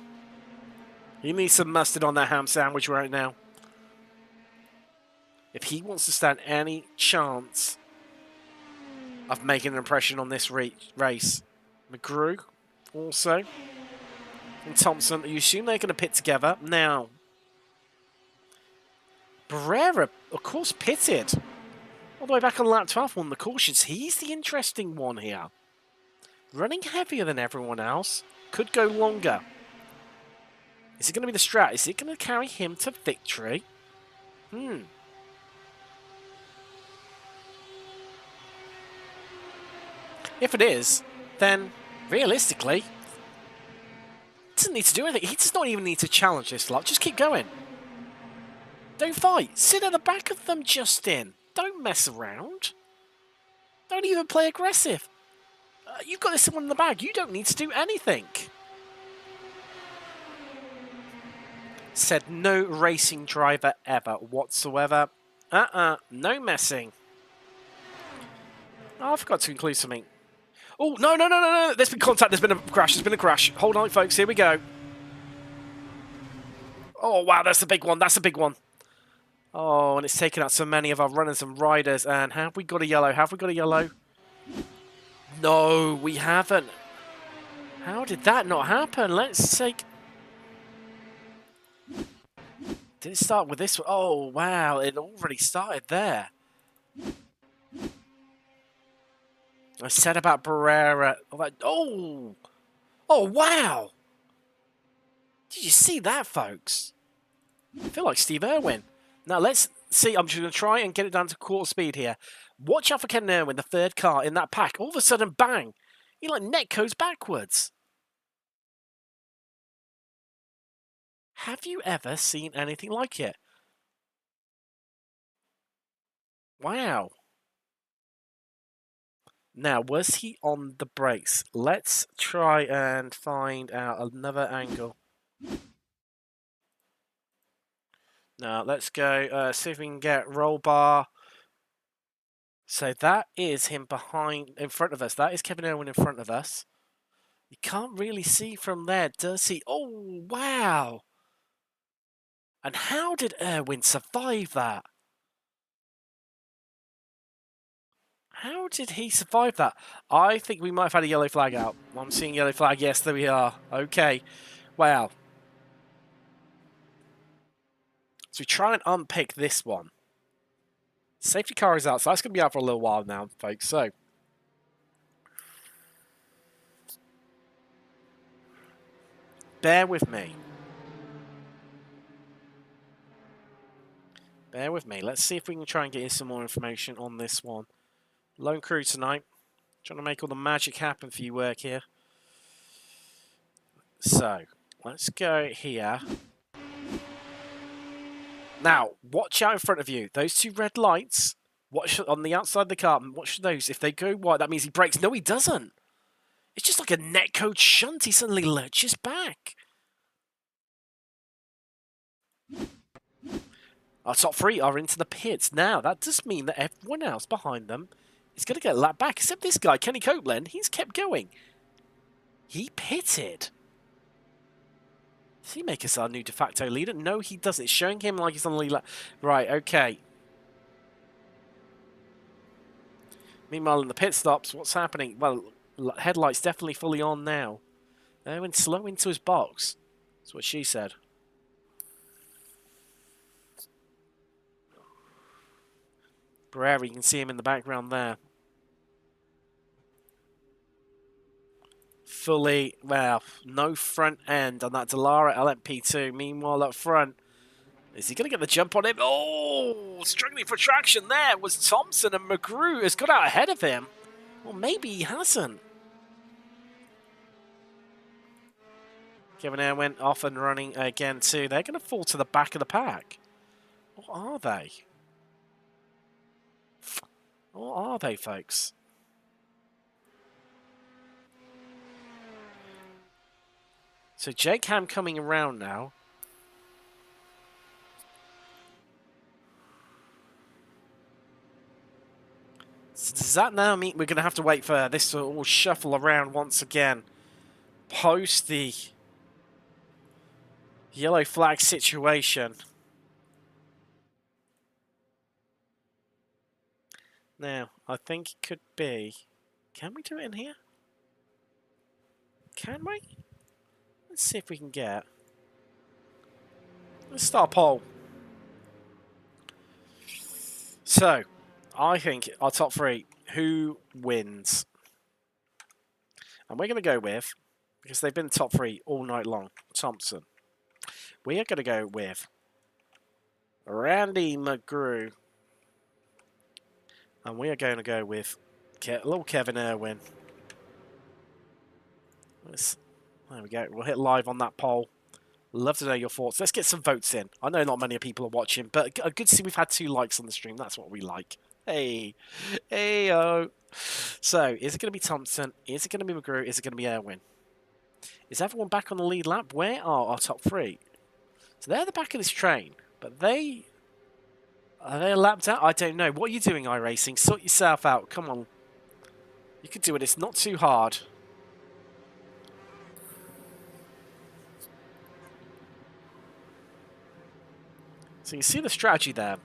He needs some mustard on that ham sandwich right now. If he wants to stand any chance of making an impression on this race. McGrew also. And Thompson. You assume they're going to pit together. Now, Barrera, of course, pitted. All the way back on lap 12 on the cautions. He's the interesting one here. Running heavier than everyone else. Could go longer. Is it going to be the strat? Is it going to carry him to victory? If it is, then realistically, he doesn't need to do anything. He does not even need to challenge this lot. Just keep going. Don't fight. Sit at the back of them, Justin. Don't mess around. Don't even play aggressive. You've got this one in the bag. You don't need to do anything. Said no racing driver ever whatsoever. No messing. Oh, I forgot to include something. Oh, no. There's been contact. There's been a crash. There's been a crash. Hold on, folks. Here we go. Oh, wow. That's a big one. That's a big one. Oh, and it's taken out so many of our runners and riders. And have we got a yellow? Have we got a yellow? No, we haven't. How did that not happen? Let's take... Did it start with this one? Oh, wow. It already started there. I said about Barrera. Oh! Oh, wow! Did you see that, folks? I feel like Steve Irwin. Now, let's see. I'm just going to try and get it down to quarter speed here. Watch out for Ken Irwin, the third car in that pack. All of a sudden, bang! He like neck goes backwards. Have you ever seen anything like it? Wow. Now, was he on the brakes? Let's try and find out another angle. Now, let's go see if we can get roll bar. So that is him in front of us. That is Kevin Irwin in front of us. You can't really see from there, does he? Oh, wow. And how did Irwin survive that? How did he survive that? I think we might have had a yellow flag out. I'm seeing yellow flag. Yes, there we are. Okay. Wow. So we try and unpick this one. Safety car is out, so that's going to be out for a little while now, folks. So, bear with me. Bear with me. Let's see if we can try and get you some more information on this one. Lone crew tonight. Trying to make all the magic happen for you work here. So, let's go here. Now, watch out in front of you. Those two red lights, watch on the outside of the car. Watch those. If they go white, that means he brakes. No, he doesn't. It's just like a netcode shunt. He suddenly lurches back. Our top three are into the pits. Now, that does mean that everyone else behind them is going to get lapped back, except this guy, Kenny Copeland. He's kept going. He pitted. Does he make us our new de facto leader? No, he doesn't. It's showing him like he's on the lead lap. Right, okay. Meanwhile, in the pit stops, what's happening? Well, headlights definitely fully on now. They went slow into his box. That's what she said. Barrera, you can see him in the background there. Fully, well, no front end on that Dallara LMP2. Meanwhile, up front, is he going to get the jump on him? Oh, struggling for traction there was Thompson, and McGrew has got out ahead of him. Well, maybe he hasn't. Kevin Air went off and running again too. They're going to fall to the back of the pack. What are they? What are they, folks? So Jake Ham coming around now. So does that now mean we're going to have to wait for this to all shuffle around once again? Post the yellow flag situation. Now, I think it could be... Can we do it in here? Can we? Let's see if we can get... Let's start a poll. So, I think our top three, who wins? And we're going to go with, because they've been top three all night long, Thompson. We are going to go with Randy McGrew. And we are going to go with little Kevin Irwin. There we go. We'll hit live on that poll. Love to know your thoughts. Let's get some votes in. I know not many people are watching, but good to see we've had 2 likes on the stream. That's what we like. Hey. Hey-o. So, is it going to be Thompson? Is it going to be McGrew? Is it going to be Irwin? Is everyone back on the lead lap? Where are our top 3? So they're the back of this train, but they... Are they lapped out? I don't know. What are you doing, iRacing? Sort yourself out. Come on. You can do it. It's not too hard. So you see the strategy there.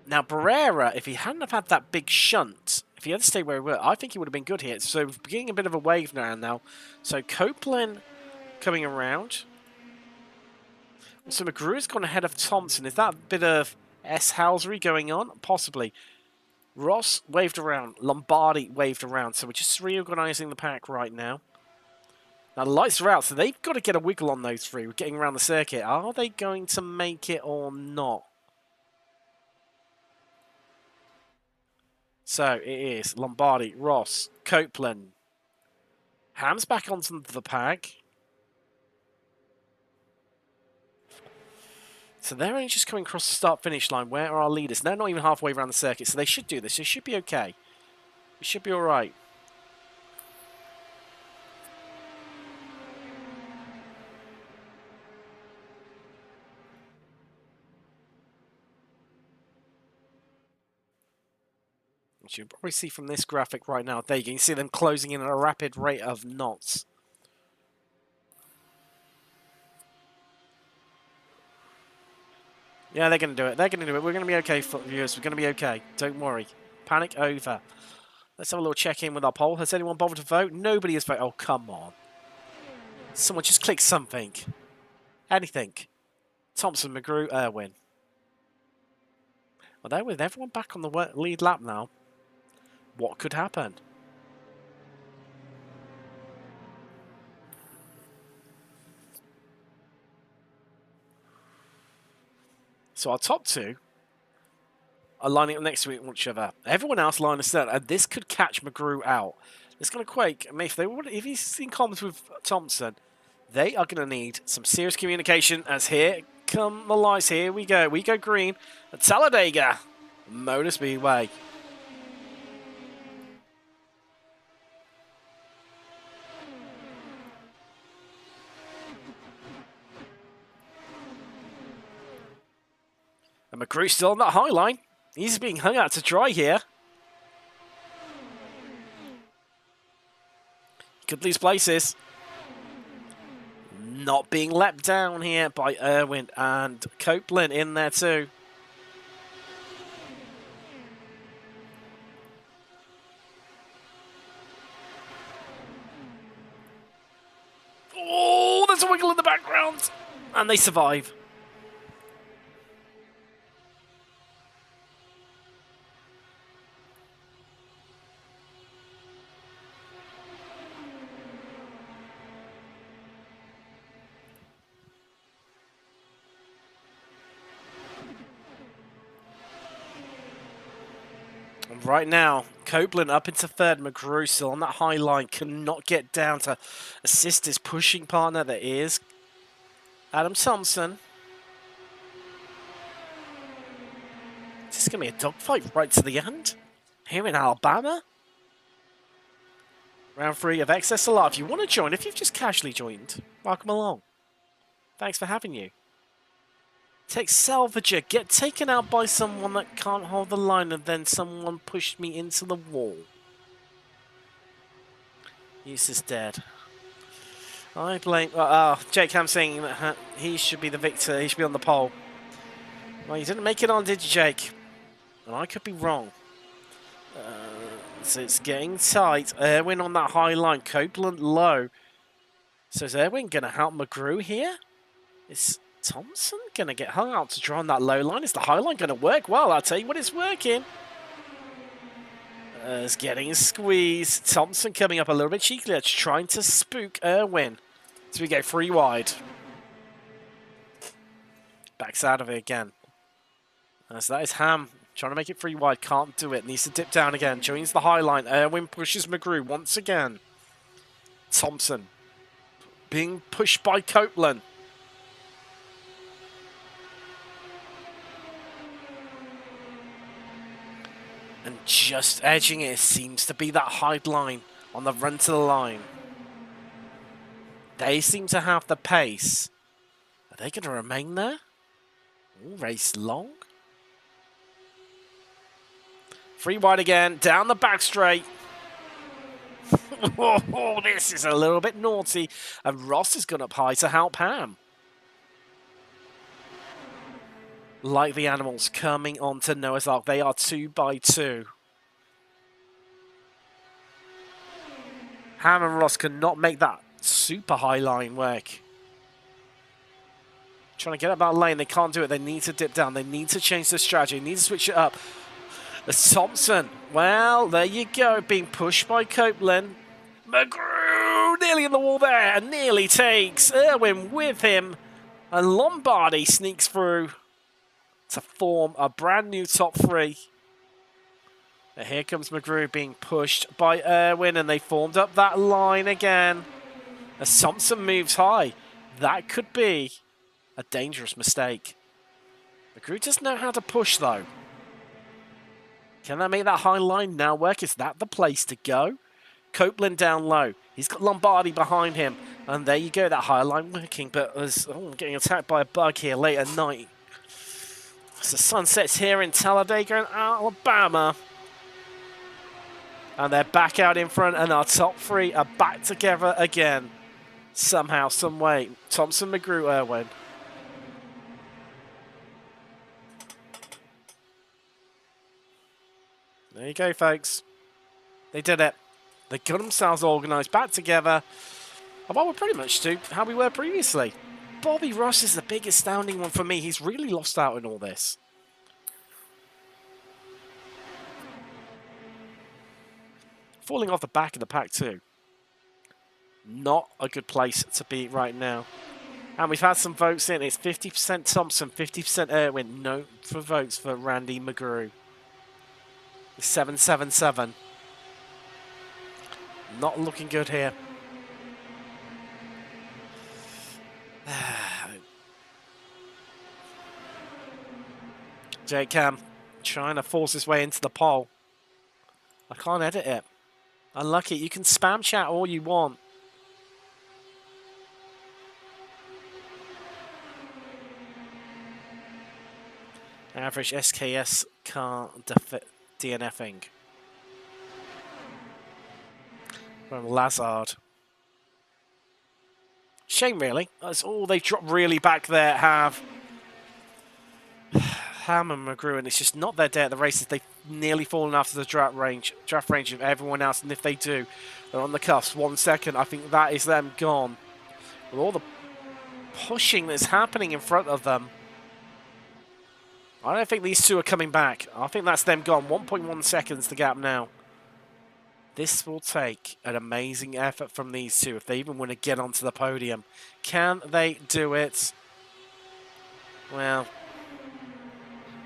Now, Barrera, if he hadn't have had that big shunt, if he had to stay where he were, I think he would have been good here. So we're getting a bit of a wave now. So Copeland coming around. So McGrew's gone ahead of Thompson. Is that a bit of S-housery going on? Possibly. Ross waved around. Lombardi waved around. So we're just reorganising the pack right now. Now the lights are out, so they've got to get a wiggle on those 3. We're getting around the circuit. Are they going to make it or not? So it is Lombardi, Ross, Copeland. Ham's back onto the pack. So they're only just coming across the start-finish line. Where are our leaders? They're not even halfway around the circuit, so they should do this. They should be okay. It should be all right. Which you'll probably see from this graphic right now. There you can see them closing in at a rapid rate of knots. Yeah, they're going to do it. They're going to do it. We're going to be okay, viewers. We're going to be okay. Don't worry. Panic over. Let's have a little check-in with our poll. Has anyone bothered to vote? Nobody has voted. Oh, come on. Someone just click something. Anything. Thompson, McGrew, Irwin. Well, they're with everyone back on the lead lap now. What could happen? So our top 2 are lining up next to each other. Everyone else line us up, and this could catch McGrew out. It's going to quake. I mean, if he's in comms with Thompson, they are going to need some serious communication. As here come the lights. Here we go. We go green at Talladega Motor Speedway. And McGrew's still on that high line. He's being hung out to dry here. Could lose places. Not being let down here by Irwin and Copeland in there too. Oh, there's a wiggle in the background. And they survive. And right now, Copeland up into third. McGrew still on that high line. Cannot get down to assist his pushing partner. That is Adam Thompson. Is this going to be a dogfight right to the end? Here in Alabama? Round 3 of XSLR. If you want to join, if you've just casually joined, welcome along. Thanks for having you. Take Salvager, get taken out by someone that can't hold the line, and then someone pushed me into the wall. Use is dead. I blame... Jake Ham saying that he should be the victor, he should be on the pole. Well, you didn't make it on, did you, Jake? And I could be wrong. So it's getting tight. Irwin on that high line, Copeland low. So is Irwin going to help McGrew here? Is Thompson going to get hung out to dry on that low line? Is the high line going to work? Well, I'll tell you what, it's working. It's getting squeezed. Thompson coming up a little bit cheekily. It's trying to spook Irwin. So we go 3 wide. Backs out of it again. So that is Ham. Trying to make it 3 wide, can't do it. Needs to dip down again. Joins the high line. Irwin pushes McGrew once again. Thompson being pushed by Copeland. And just edging it seems to be that high line on the run to the line. They seem to have the pace. Are they going to remain there? Ooh, race long. 3 wide again, down the back straight. Oh, this is a little bit naughty. And Ross has gone up high to help Ham. Like the animals coming onto Noah's Ark. They are 2 by 2. Ham and Ross cannot make that super high line work. Trying to get up that lane. They can't do it. They need to dip down. They need to change the strategy. They need to switch it up. Thompson, well, there you go, being pushed by Copeland. McGrew nearly in the wall there, and nearly takes Irwin with him. And Lombardi sneaks through to form a brand new top 3. And here comes McGrew being pushed by Irwin, and they formed up that line again. As Thompson moves high, that could be a dangerous mistake. McGrew doesn't know how to push, though. Can they make that high line now work? Is that the place to go? Copeland down low. He's got Lombardi behind him. And there you go, that high line working. But as getting attacked by a bug here late at night. As the sun sets here in Talladega in Alabama. And they're back out in front. And our top 3 are back together again. Somehow, some way. Thompson, McGrew, Irwin. There you go, folks. They did it. They got themselves organised, back together. Well, we're pretty much to how we were previously. Bobby Ross is the big astounding one for me. He's really lost out in all this. Falling off the back of the pack too. Not a good place to be right now. And we've had some votes in. It's 50% Thompson, 50% Irwin. No for votes for Randy McGrew. 777. Not looking good here. Jake Cam trying to force his way into the poll. I can't edit it. Unlucky. You can spam chat all you want. Average SKS car DNFing. From Lazard. Shame, really. That's all they dropped really back there. Have Ham and McGrew, and it's just not their day at the races. They've nearly fallen after the draft range of everyone else, and if they do, they're on the cusp. 1 second, I think that is them gone. With all the pushing that's happening in front of them, I don't think these two are coming back. I think that's them gone. 1.1 seconds the gap now. This will take an amazing effort from these two if they even want to get onto the podium. Can they do it? Well,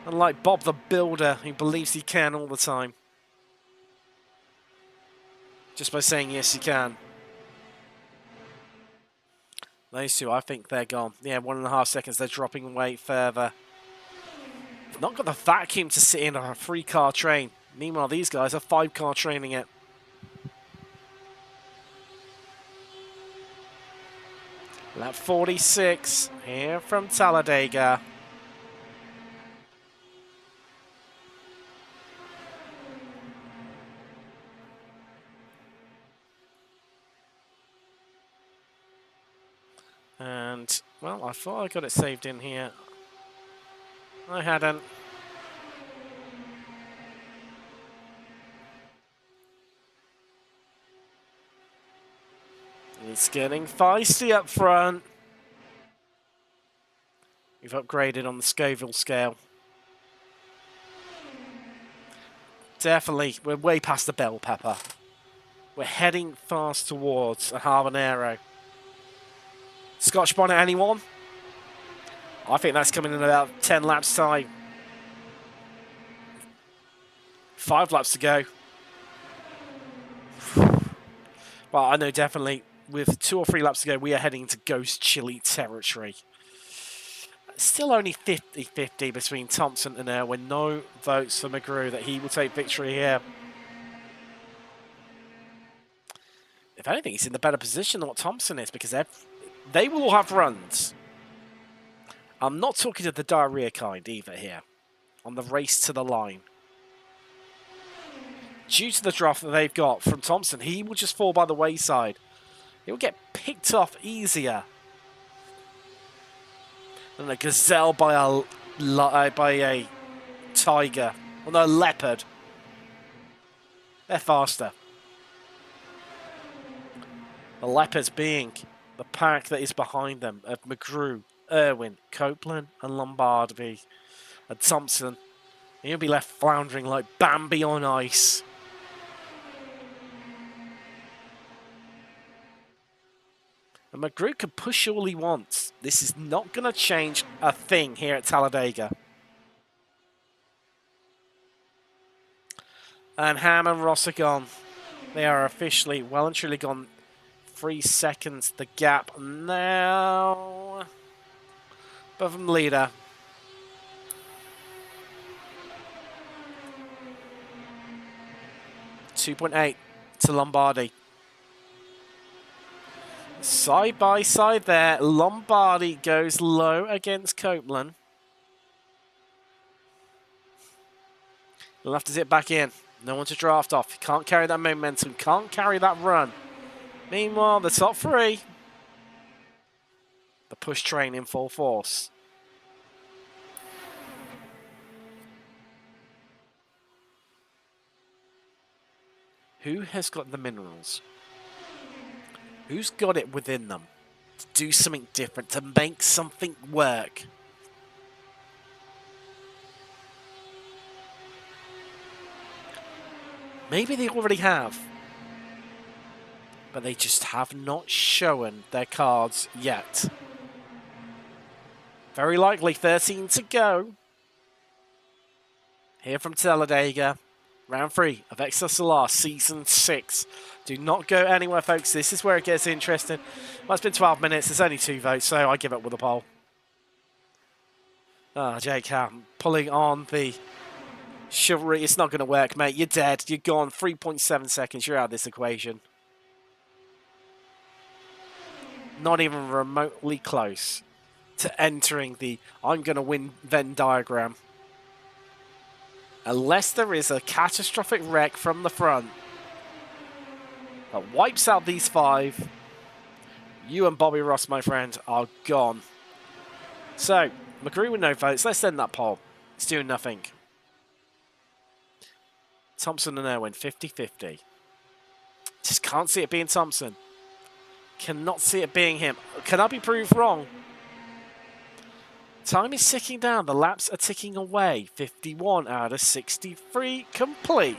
unlike Bob the Builder, who believes he can all the time. Just by saying yes, he can. Those two, I think they're gone. Yeah, 1.5 seconds. They're dropping away further. They've not got the vacuum to sit in a 3-car train. Meanwhile, these guys are 5-car training it. Lap 46 here from Talladega. And, well, I thought I got it saved in here. I hadn't. It's getting feisty up front. We've upgraded on the Scoville scale. Definitely, we're way past the bell pepper. We're heading fast towards a habanero. Scotch bonnet, anyone? I think that's coming in about 10 laps time. 5 laps to go. Well, I know definitely with 2 or 3 laps to go, we are heading into Ghost Chili territory. Still only 50-50 between Thompson and Irwin. No votes for McGrew that he will take victory here. If anything, he's in the better position than what Thompson is because they will all have runs. I'm not talking of the diarrhea kind either here. On the race to the line. Due to the draft that they've got from Thompson, he will just fall by the wayside. He will get picked off easier than a gazelle by a tiger. Well, no, a leopard. They're faster. The leopards being the pack that is behind them of McGrew, Irwin, Copeland and Lombardi and Thompson. And you'll be left floundering like Bambi on ice. And McGrew can push all he wants. This is not going to change a thing here at Talladega. And Ham and Ross are gone. They are officially well and truly gone. 3 seconds the gap now. But from the leader. .8 to Lombardi. Side by side there. Lombardi goes low against Copeland. He'll have to zip back in. No one to draft off. He can't carry that momentum. Can't carry that run. Meanwhile, the top 3. The push train in full force. Who has got the minerals? Who's got it within them to do something different, to make something work? Maybe they already have. But they just have not shown their cards yet. Very likely 13 to go. Here from Talladega. Round 3 of XSLR Season 6. Do not go anywhere, folks. This is where it gets interesting. Well, it's been 12 minutes. There's only 2 votes, so I give up with a poll. Ah, Jake Ham pulling on the chivalry. It's not going to work, mate. You're dead. You're gone. 3.7 seconds. You're out of this equation. Not even remotely close to entering the I'm going to win Venn diagram. Unless there is a catastrophic wreck from the front that wipes out these 5, you and Bobby Ross, my friend, are gone. So, McGrew with no votes. Let's end that poll. It's doing nothing. Thompson and Irwin, 50-50. Just can't see it being Thompson. Cannot see it being him. Can I be proved wrong? Time is ticking down. The laps are ticking away. 51 out of 63 complete.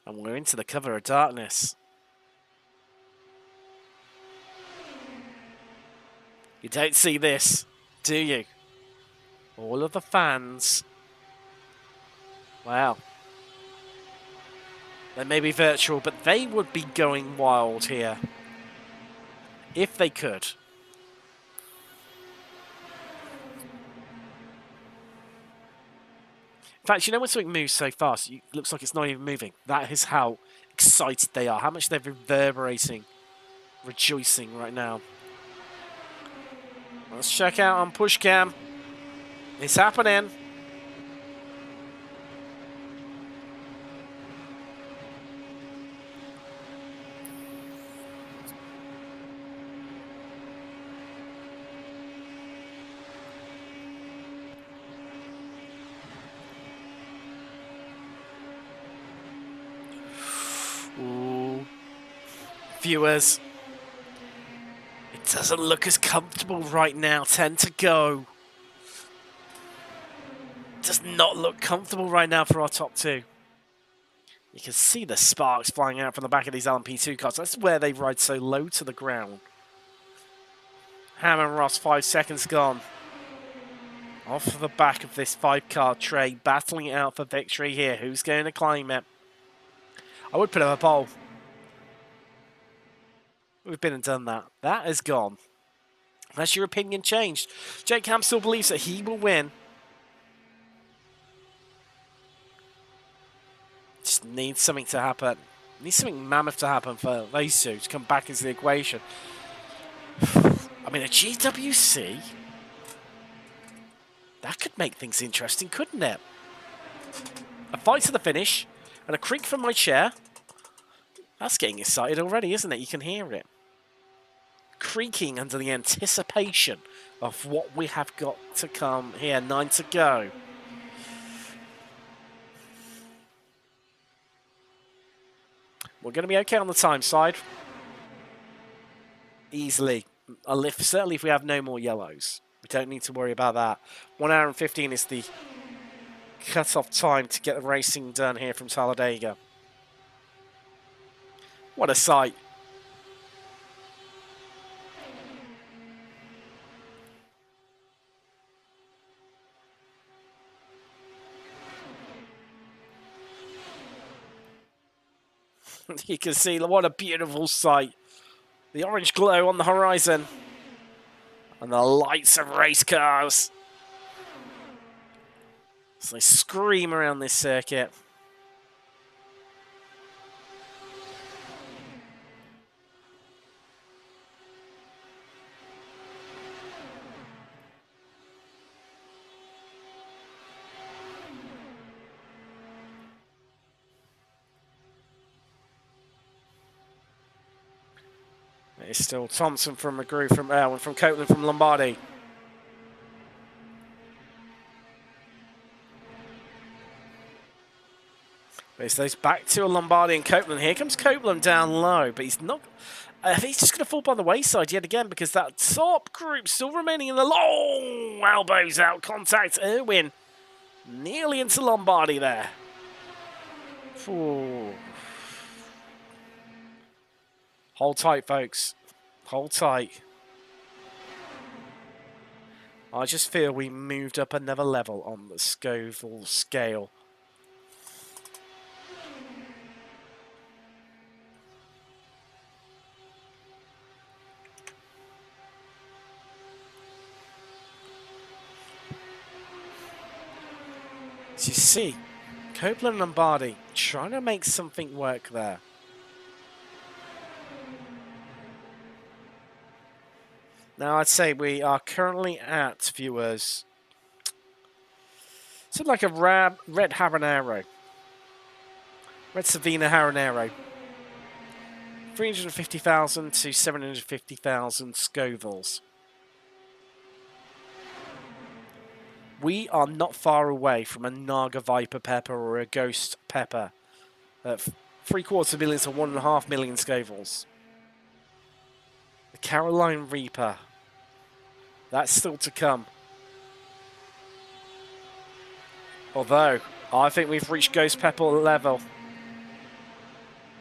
And we're into the cover of darkness. You don't see this, do you? All of the fans. Wow. They may be virtual, but they would be going wild here. If they could. In fact, you know when something moves so fast, it looks like it's not even moving. That is how excited they are. How much they're reverberating, rejoicing right now. Let's check out on push cam. It's happening. Ooh. Viewers. It doesn't look as comfortable right now. 10 to go. Does not look comfortable right now for our top 2. You can see the sparks flying out from the back of these LMP2 cars. That's where they ride so low to the ground. Ham and Ross, 5 seconds gone. Off the back of this 5-car tray, battling it out for victory here. Who's going to climb it? I would put up a poll. We've been and done that. That is gone. Has your opinion changed? Jake Ham still believes that he will win. Just needs something to happen. Needs something mammoth to happen for those two to come back into the equation. I mean, a GWC? That could make things interesting, couldn't it? A fight to the finish and a creak from my chair. That's getting excited already, isn't it? You can hear it. Creaking under the anticipation of what we have got to come here. 9 to go. We're going to be okay on the time side. Easily. Certainly if we have no more yellows. We don't need to worry about that. 1 hour and 15 is the cut-off time to get the racing done here from Talladega. What a sight. You can see what a beautiful sight. The orange glow on the horizon. And the lights of race cars. As they scream around this circuit. It's still Thompson from McGrew from Elwin, from Copeland from Lombardi. But it's those back to a Lombardi and Copeland. Here comes Copeland down low, but he's not. He's just going to fall by the wayside yet again because that top group still remaining in the long elbows out contact. Irwin nearly into Lombardi there. Ooh. Hold tight, folks. Hold tight. I just feel we moved up another level on the Scoville scale. As you see, Copeland and Lombardi trying to make something work there. Now, I'd say we are currently at, viewers, It's like a red habanero. Red Savina habanero. 350,000 to 750,000 Scovilles. We are not far away from a Naga Viper pepper or a Ghost pepper. 3/4 million to 1.5 million Scovilles. The Caroline Reaper. That's still to come. Although, I think we've reached Ghost Pepper level.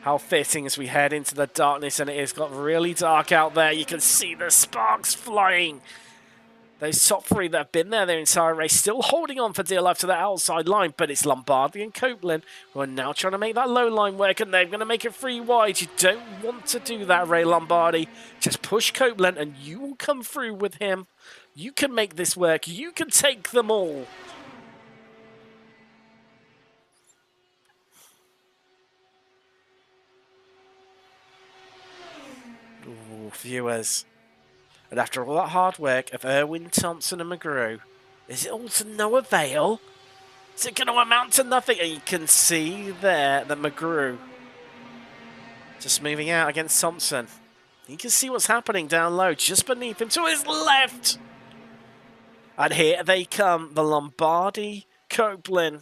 How fitting as we head into the darkness, and it has got really dark out there. You can see the sparks flying. Those top three that have been there their entire race, still holding on for dear life to the outside line, but it's Lombardi and Copeland who are now trying to make that low line work, and they're going to make it 3 wide. You don't want to do that, Ray Lombardi. Just push Copeland, and you will come through with him. You can make this work. You can take them all. Ooh, viewers. And after all that hard work of Irwin, Thompson and McGrew, is it all to no avail? Is it going to amount to nothing? And you can see there that McGrew just moving out against Thompson. You can see what's happening down low, just beneath him, to his left. And here they come, the Lombardi-Copeland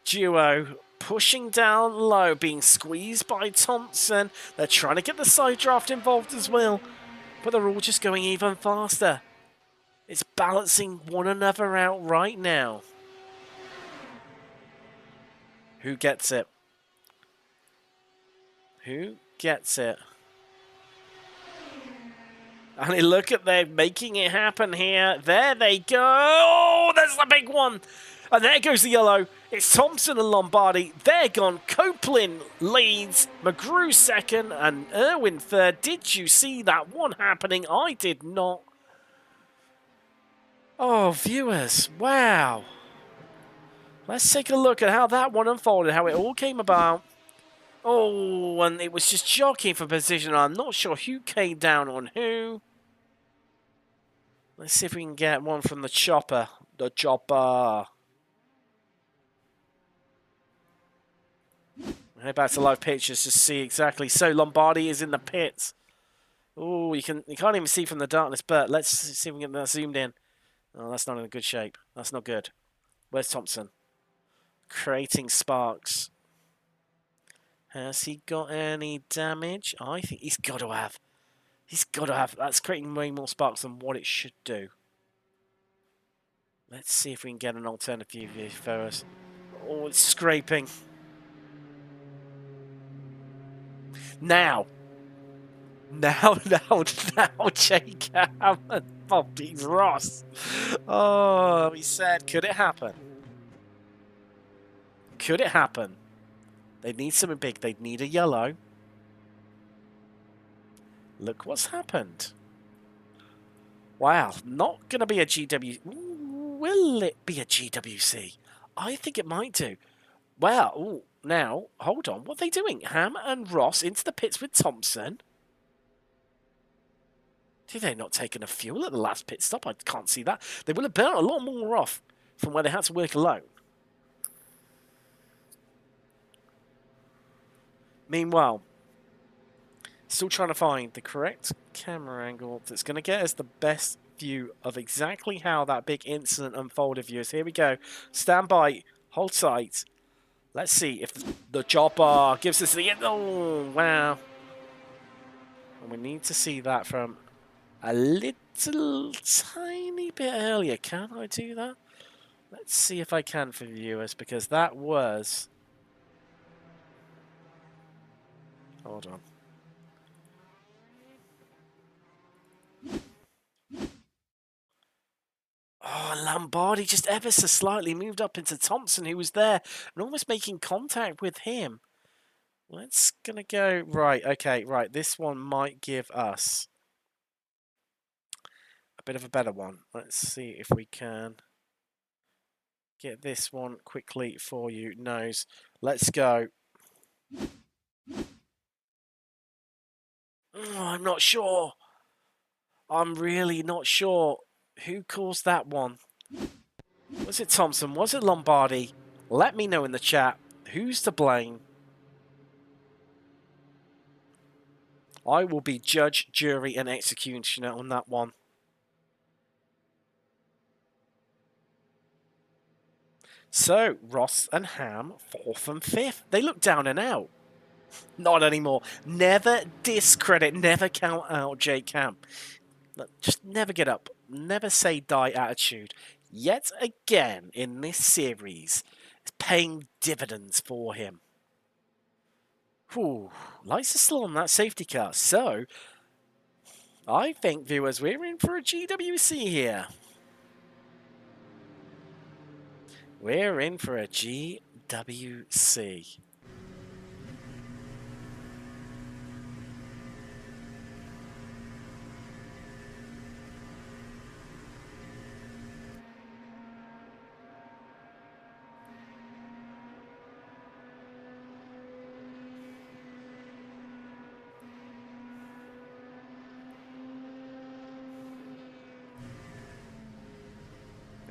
duo, pushing down low, being squeezed by Thompson. They're trying to get the side draft involved as well, but they're all just going even faster. It's balancing one another out right now. Who gets it? Who gets it? And look at them making it happen here. There they go. Oh, there's the big one. And there goes the yellow. It's Thompson and Lombardi. They're gone. Copeland leads. McGrew second and Irwin third. Did you see that one happening? I did not. Oh, viewers. Wow. Let's take a look at how that one unfolded, how it all came about. Oh, and it was just jockeying for position. I'm not sure who came down on who. Let's see if we can get one from the chopper. The chopper. Head back to live pictures to see exactly. So Lombardi is in the pits. Oh, you can't even see from the darkness, but let's see if we can get that zoomed in. Oh, that's not in a good shape. That's not good. Where's Thompson? Creating sparks. Has he got any damage? I think he's got to have. He's got to have. That's creating way more sparks than what it should do. Let's see if we can get an alternative view for us. Oh, it's scraping. Now, Jake Hammond, Bobby Ross. Oh, he said, could it happen? Could it happen? They need something big. They need a yellow. Look what's happened. Wow, not going to be a GW. Will it be a GWC? I think it might do. Well, ooh, now, hold on. What are they doing? Ham and Ross into the pits with Thompson. Did they not take enough fuel at the last pit stop? I can't see that. They will have burnt a lot more off from where they had to work alone. Meanwhile, still trying to find the correct camera angle that's going to get us the best view of exactly how that big incident unfolded, viewers. Here we go. Stand by. Hold tight. Let's see if the chopper gives us the... Oh, wow. And we need to see that from a little tiny bit earlier. Can I do that? Let's see if I can for viewers, because that was... Hold on. Oh, Lombardi just ever so slightly moved up into Thompson, who was there, and almost making contact with him. Let's gonna go... Right, okay, right. This one might give us a bit of a better one. Let's see if we can get this one quickly for you. Nose. Let's go. Oh, I'm not sure. I'm really not sure. Who caused that one? Was it Thompson? Was it Lombardi? Let me know in the chat. Who's to blame? I will be judge, jury, and executioner on that one. So, Ross and Ham, 4th and 5th. They look down and out. Not anymore. Never discredit, never count out Jake Ham. Just never get up. Never say die attitude. Yet again in this series, it's paying dividends for him. Whew, lights are still on that safety car. So, I think, viewers, we're in for a GWC here. We're in for a GWC.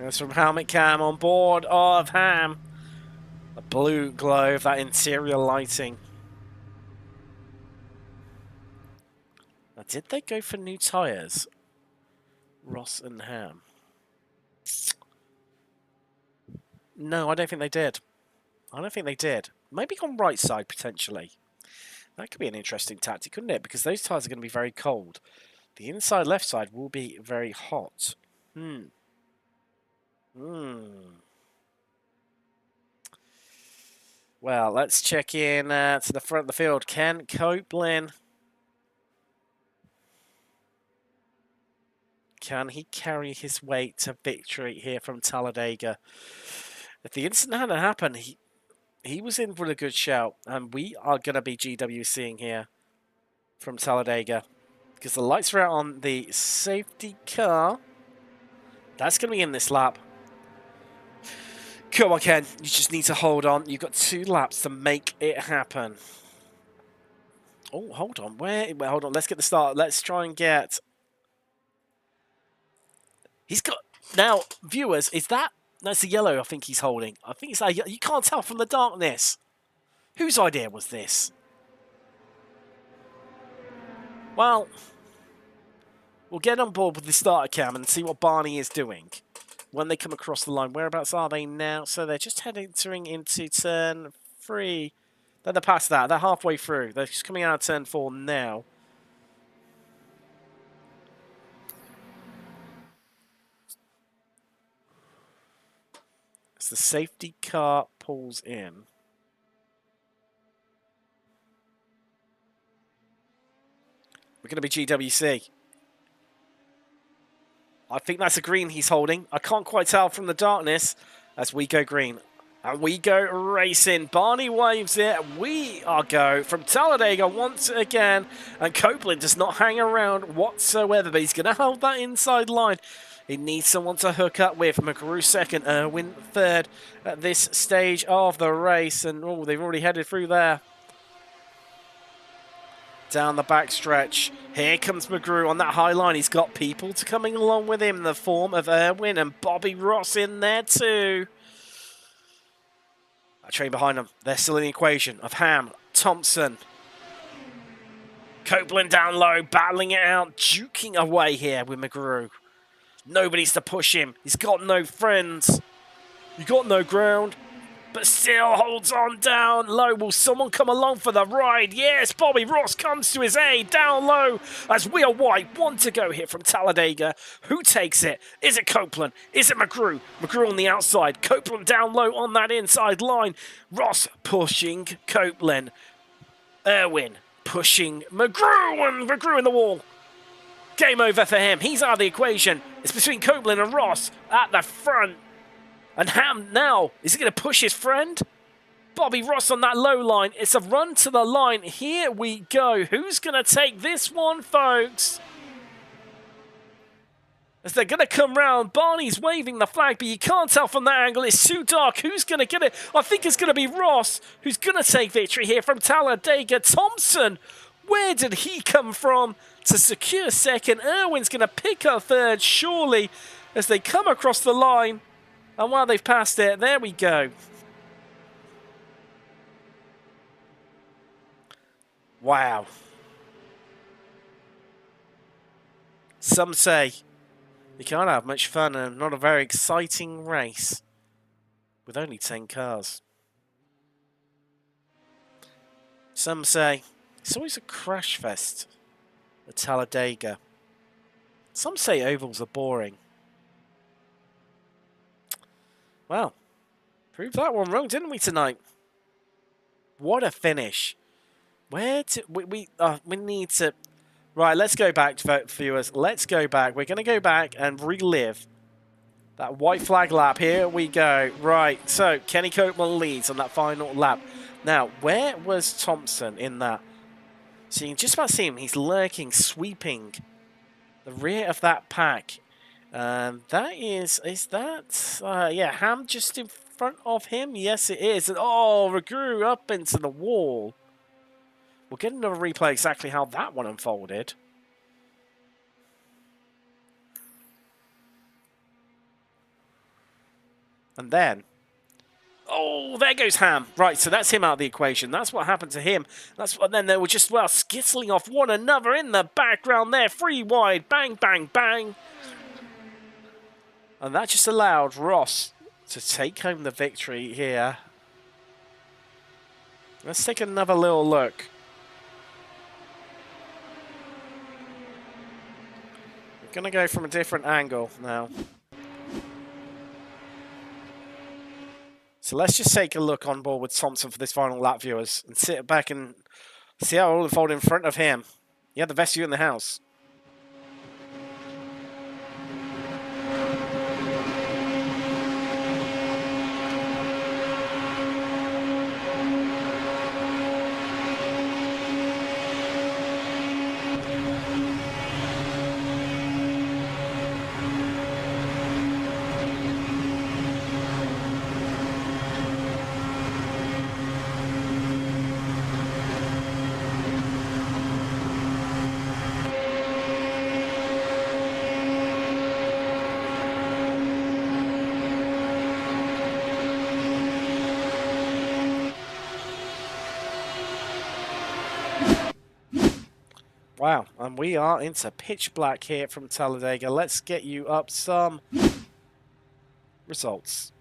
That's from Helmet Cam on board of Ham. The blue glow of that interior lighting. Now, did they go for new tyres? Ross and Ham. No, I don't think they did. I don't think they did. Maybe on right side, potentially. That could be an interesting tactic, couldn't it? Because those tyres are going to be very cold. The inside left side will be very hot. Well, let's check in to the front of the field. Ken Copeland. Can he carry his weight to victory here from Talladega? If the incident hadn't happened, he was in for a good shout. And we are going to be GWCing here from Talladega. Because the lights are out on the safety car. That's going to be in this lap. Come on, Ken. You just need to hold on. You've got 2 laps to make it happen. Oh, hold on. Hold on. Let's get the start. Let's try and get... He's got... Now, viewers, is that... That's the yellow I think he's holding. I think it's that... You can't tell from the darkness. Whose idea was this? Well, we'll get on board with the starter cam and see what Barney is doing when they come across the line. Whereabouts are they now? So they're just entering into turn 3. They're past that. They're halfway through. They're just coming out of turn 4 now. As the safety car pulls in. We're going to be GWC. I think that's a green he's holding. I can't quite tell from the darkness as we go green. And we go racing. Barney waves it. We are go from Talladega once again. And Copeland does not hang around whatsoever. But he's going to hold that inside line. He needs someone to hook up with. McGrew second. Irwin third at this stage of the race. And oh, they've already headed through there. Down the back stretch. Here comes McGrew on that high line. He's got people coming along with him in the form of Irwin and Bobby Ross in there too. That train behind them. They're still in the equation of Ham, Thompson. Copeland down low, battling it out, duking away here with McGrew. Nobody's to push him. He's got no friends. He's got no ground. But still holds on down low. Will someone come along for the ride? Yes, Bobby Ross comes to his aid down low as we are white. 1 to go here from Talladega. Who takes it? Is it Copeland? Is it McGrew? McGrew on the outside. Copeland down low on that inside line. Ross pushing Copeland. Irwin pushing McGrew and McGrew in the wall. Game over for him. He's out of the equation. It's between Copeland and Ross at the front. And Ham now, is he going to push his friend? Bobby Ross on that low line. It's a run to the line. Here we go. Who's going to take this one, folks? As they're going to come round. Barney's waving the flag, but you can't tell from that angle. It's too dark. Who's going to get it? I think it's going to be Ross, who's going to take victory here from Talladega. Thompson, where did he come from to secure second? Irwin's going to pick up third, surely, as they come across the line. And while they've passed it, there we go. Wow. Some say you can't have much fun and not a very exciting race with only 10 cars. Some say it's always a crash fest at Talladega. Some say ovals are boring. Well, proved that one wrong, didn't we, tonight? What a finish. Where to... We need to... Right, let's go back, viewers. Let's go back. We're going to go back and relive that white flag lap. Here we go. Right, so Kenny Copeland leads on that final lap. Now, where was Thompson in that? So you can just about see him. He's lurking, sweeping the rear of that pack. That is that... yeah, Ham just in front of him? Yes, it is. And, oh, Regrew up into the wall. We'll get another replay exactly how that one unfolded. And then... Oh, there goes Ham. Right, so that's him out of the equation. That's what happened to him. And then they were just, well, skittling off one another in the background there. Free wide. Bang, bang, bang. And that just allowed Ross to take home the victory here. Let's take another little look. We're going to go from a different angle now. So let's just take a look on board with Thompson for this final lap, viewers, and sit back and see how it all unfolded in front of him. Yeah, the best view in the house. Wow, and we are into pitch black here from Talladega. Let's get you up some results.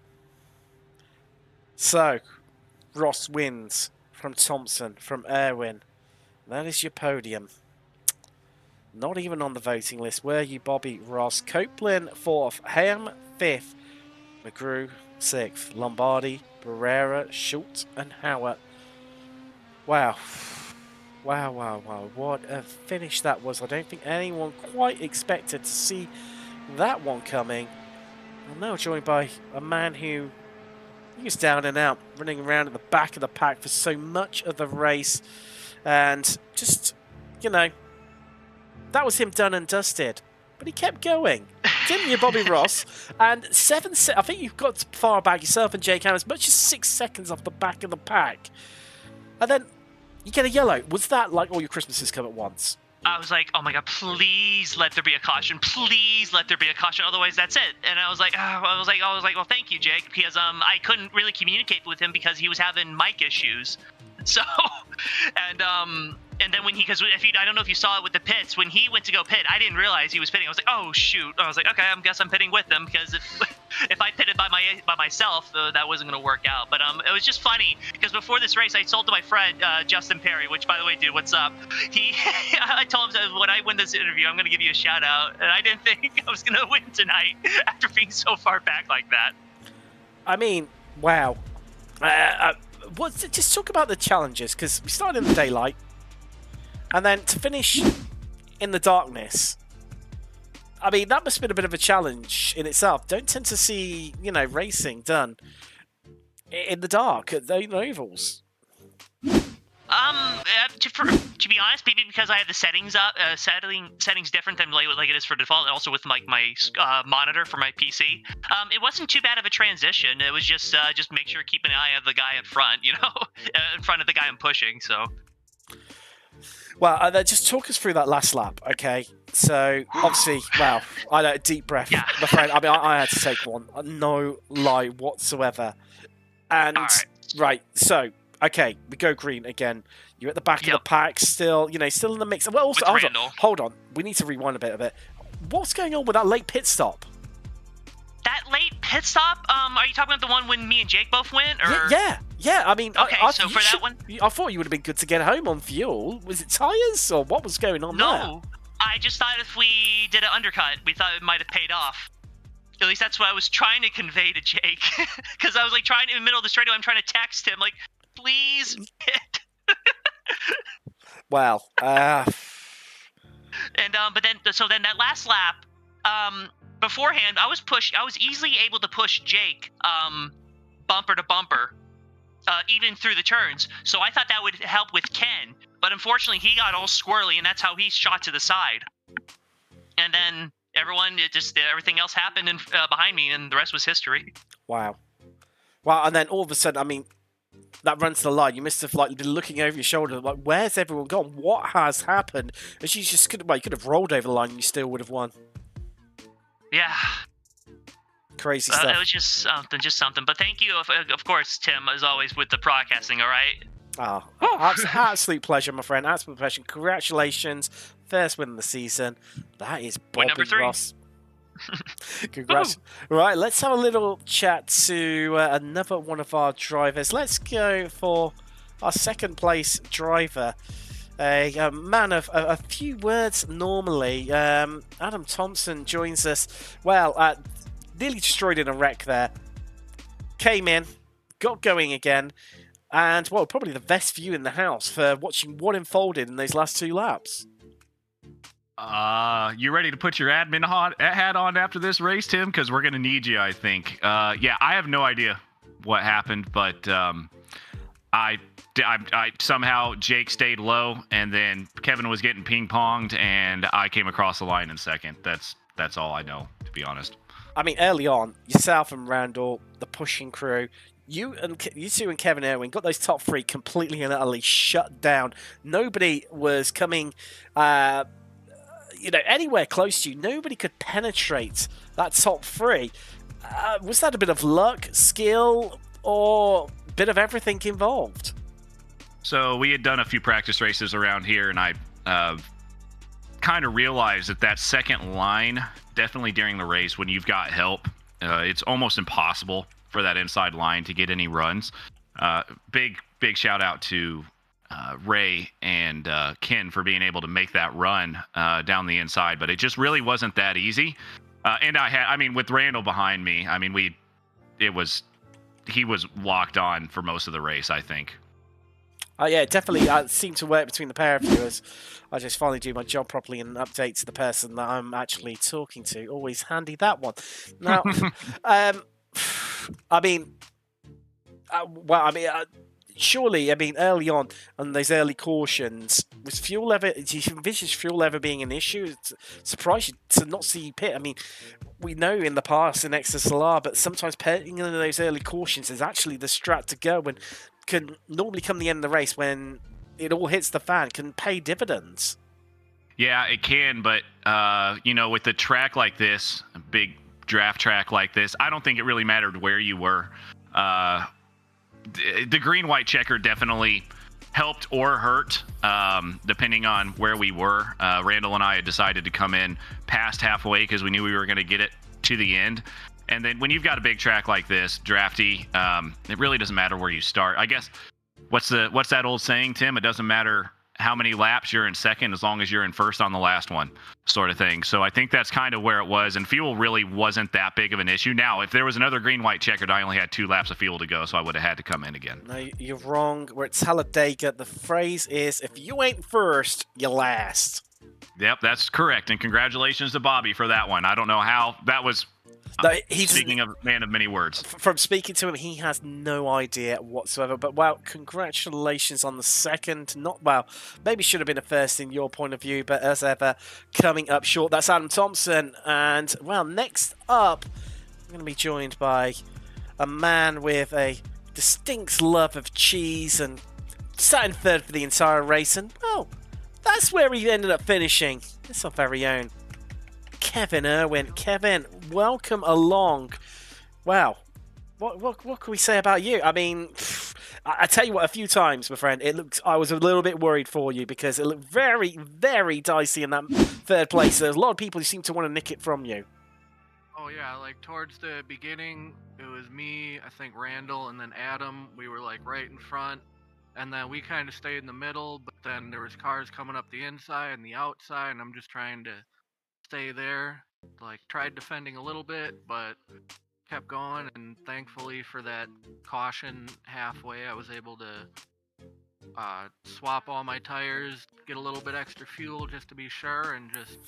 So, Ross wins from Thompson, from Irwin. That is your podium. Not even on the voting list were you, Bobby Ross. Copeland 4th, Ham 5th, McGrew 6th, Lombardi, Barrera, Schultz, and Howard. Wow. Wow, wow, wow. What a finish that was. I don't think anyone quite expected to see that one coming. I'm now joined by a man who he was down and out, running around at the back of the pack for so much of the race. And just, you know, that was him done and dusted. But he kept going. Didn't you, Bobby Ross? And I think you've got far back yourself and Jake Ham, as much as 6 seconds off the back of the pack. And then you get a yellow. Was that like all your Christmases come at once? I was like, oh my god, please let there be a caution. Please let there be a caution. Otherwise, that's it. And I was like, well, thank you, Jake, because I couldn't really communicate with him because he was having mic issues. So, and then when because I don't know if you saw it with the pits, when he went to go pit, I didn't realize he was pitting. I was like, oh shoot. I was like, okay, I guess I'm pitting with him, because if I pitted by myself, that wasn't gonna work out. But it was just funny because before this race, I told to my friend Justin Perry, which, by the way, dude, what's up? I told him when I win this interview, I'm gonna give you a shout out, and I didn't think I was gonna win tonight after being so far back like that. I mean, wow. Just talk about the challenges, because we started in the daylight, and then to finish in the darkness. I mean, that must have been a bit of a challenge in itself. Don't tend to see, you know, racing done in the dark at the ovals. To be honest, maybe because I have the settings up, settings different than like it is for default, and also with like my monitor for my PC. It wasn't too bad of a transition. It was just make sure keep an eye on the guy in front, you know, in front of the guy I'm pushing. So. Well, just talk us through that last lap, okay? So, obviously, well, I know, deep breath, Yeah. my friend. I mean, I had to take one. No lie whatsoever. And, All right. right, so, okay, we go green again. You're at the back of the pack, still, still in the mix. Well, also, With Randall. hold on. We need to rewind a bit. What's going on with that late pit stop? That late pit stop? Are you talking about the one when me and Jake both went? Or? Yeah. I mean, Okay, I so for that one? I thought you would have been good to get home on fuel. Was it tires or what was going on there? No, I just thought if we did an undercut, we thought it might have paid off. At least that's what I was trying to convey to Jake. Because I was like trying in the middle of the straightaway, I'm trying to text him like, please hit. Well, and but then that last lap, beforehand, I was easily able to push Jake, bumper to bumper, even through the turns. So I thought that would help with Ken, but unfortunately he got all squirrely, and that's how he shot to the side. And then everything else happened behind me, and the rest was history. Wow. Well, and then all of a sudden, I mean, that run to the line, you must have been looking over your shoulder, like, where's everyone gone? What has happened? As you just could have rolled over the line, and you still would have won. Yeah. Crazy stuff. It was just something. But thank you, of course, Tim, as always, with the broadcasting. All right. Absolute pleasure, my friend. Absolute pleasure. Congratulations. First win of the season. That is Bob number 3. Ross. Congrats. Right, let's have a little chat to another one of our drivers. Let's go for our second place driver. A man of a few words normally. Adam Thompson joins us. Well, nearly destroyed in a wreck there. Came in, got going again, and, well, probably the best view in the house for watching what unfolded in those last 2 laps. You ready to put your admin hat on after this race, Tim? Because we're going to need you, I think. Yeah, I have no idea what happened, but I somehow Jake stayed low, and then Kevin was getting ping-ponged, and I came across the line in second. That's all I know, to be honest. I mean, early on, yourself and Randall, the pushing crew, you two and Kevin Irwin got those top 3 completely and utterly shut down. Nobody was coming, anywhere close to you. Nobody could penetrate that top 3. Was that a bit of luck, skill, or a bit of everything involved? So we had done a few practice races around here, and I kind of realized that second line, definitely during the race, when you've got help, it's almost impossible for that inside line to get any runs. Big shout out to Ray and Ken for being able to make that run down the inside, but it just really wasn't that easy. And with Randall behind me, he was locked on for most of the race, I think. Yeah, definitely seemed to work between the pair of you as I just finally do my job properly and update to the person that I'm actually talking to. Always handy, that one. Now, surely, early on those early cautions, was fuel ever? Do you envisage fuel ever being an issue? It's surprised to not see you pit. I mean, we know in the past in XSLR, but sometimes pitting in those early cautions is actually the strat to go, and can normally come the end of the race when it all hits the fan, can pay dividends. Yeah, it can, but with a track like this, a big draft track like this, I don't think it really mattered where you were. The green-white checker definitely helped or hurt, depending on where we were. Randall and I had decided to come in past halfway because we knew we were going to get it to the end. And then when you've got a big track like this, drafty, it really doesn't matter where you start. I guess, what's that old saying, Tim? It doesn't matter how many laps you're in second as long as you're in first on the last one, sort of thing. So I think that's kind of where it was, and fuel really wasn't that big of an issue. Now, if there was another green-white checkered, I only had 2 laps of fuel to go, so I would have had to come in again. No, you're wrong. We're at Talladega. The phrase is, if you ain't first, you last. Yep, that's correct, and congratulations to Bobby for that one. I don't know how that was... No, speaking of man of many words. From speaking to him, he has no idea whatsoever. But, well, congratulations on the second. Maybe should have been a first in your point of view, but as ever, coming up short. That's Adam Thompson. And, well, next up, I'm going to be joined by a man with a distinct love of cheese and sat in third for the entire race. And, well, that's where he ended up finishing. It's our very own Kevin Irwin. Kevin, welcome along. Wow. What can we say about you? I mean, I tell you what, a few times, my friend, I was a little bit worried for you because it looked very, very dicey in that third place. There's a lot of people who seem to want to nick it from you. Oh yeah, like towards the beginning, it was me, I think Randall, and then Adam. We were like right in front, and then we kind of stayed in the middle. But then there was cars coming up the inside and the outside, and I'm just trying to stay there. Like tried defending a little bit, but kept going. And thankfully for that caution halfway, I was able to swap all my tires, get a little bit extra fuel just to be sure, and just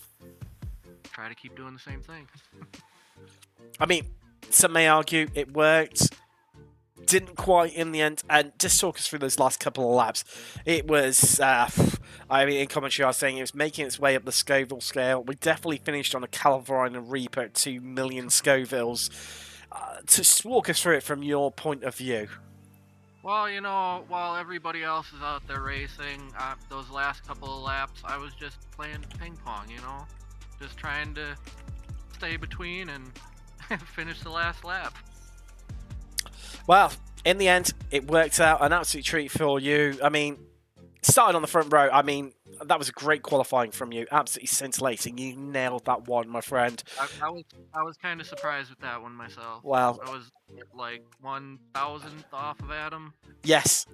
try to keep doing the same thing. I mean, some may argue it worked. Didn't quite in the end. And just talk us through those last couple of laps. It was, I mean, in commentary I was saying it was making its way up the Scoville scale. We definitely finished on a Carolina Reaper at 2 million Scovilles. To walk us through it from your point of view. Well, you know, while everybody else is out there racing, those last couple of laps, I was just playing ping pong, you know? Just trying to stay between and finish the last lap. Well, in the end, it worked out. An absolute treat for you. I mean, started on the front row. I mean, that was a great qualifying from you. Absolutely scintillating. You nailed that one, my friend. I was kind of surprised with that one myself. Wow. I was like 1,000th off of Adam. Yes.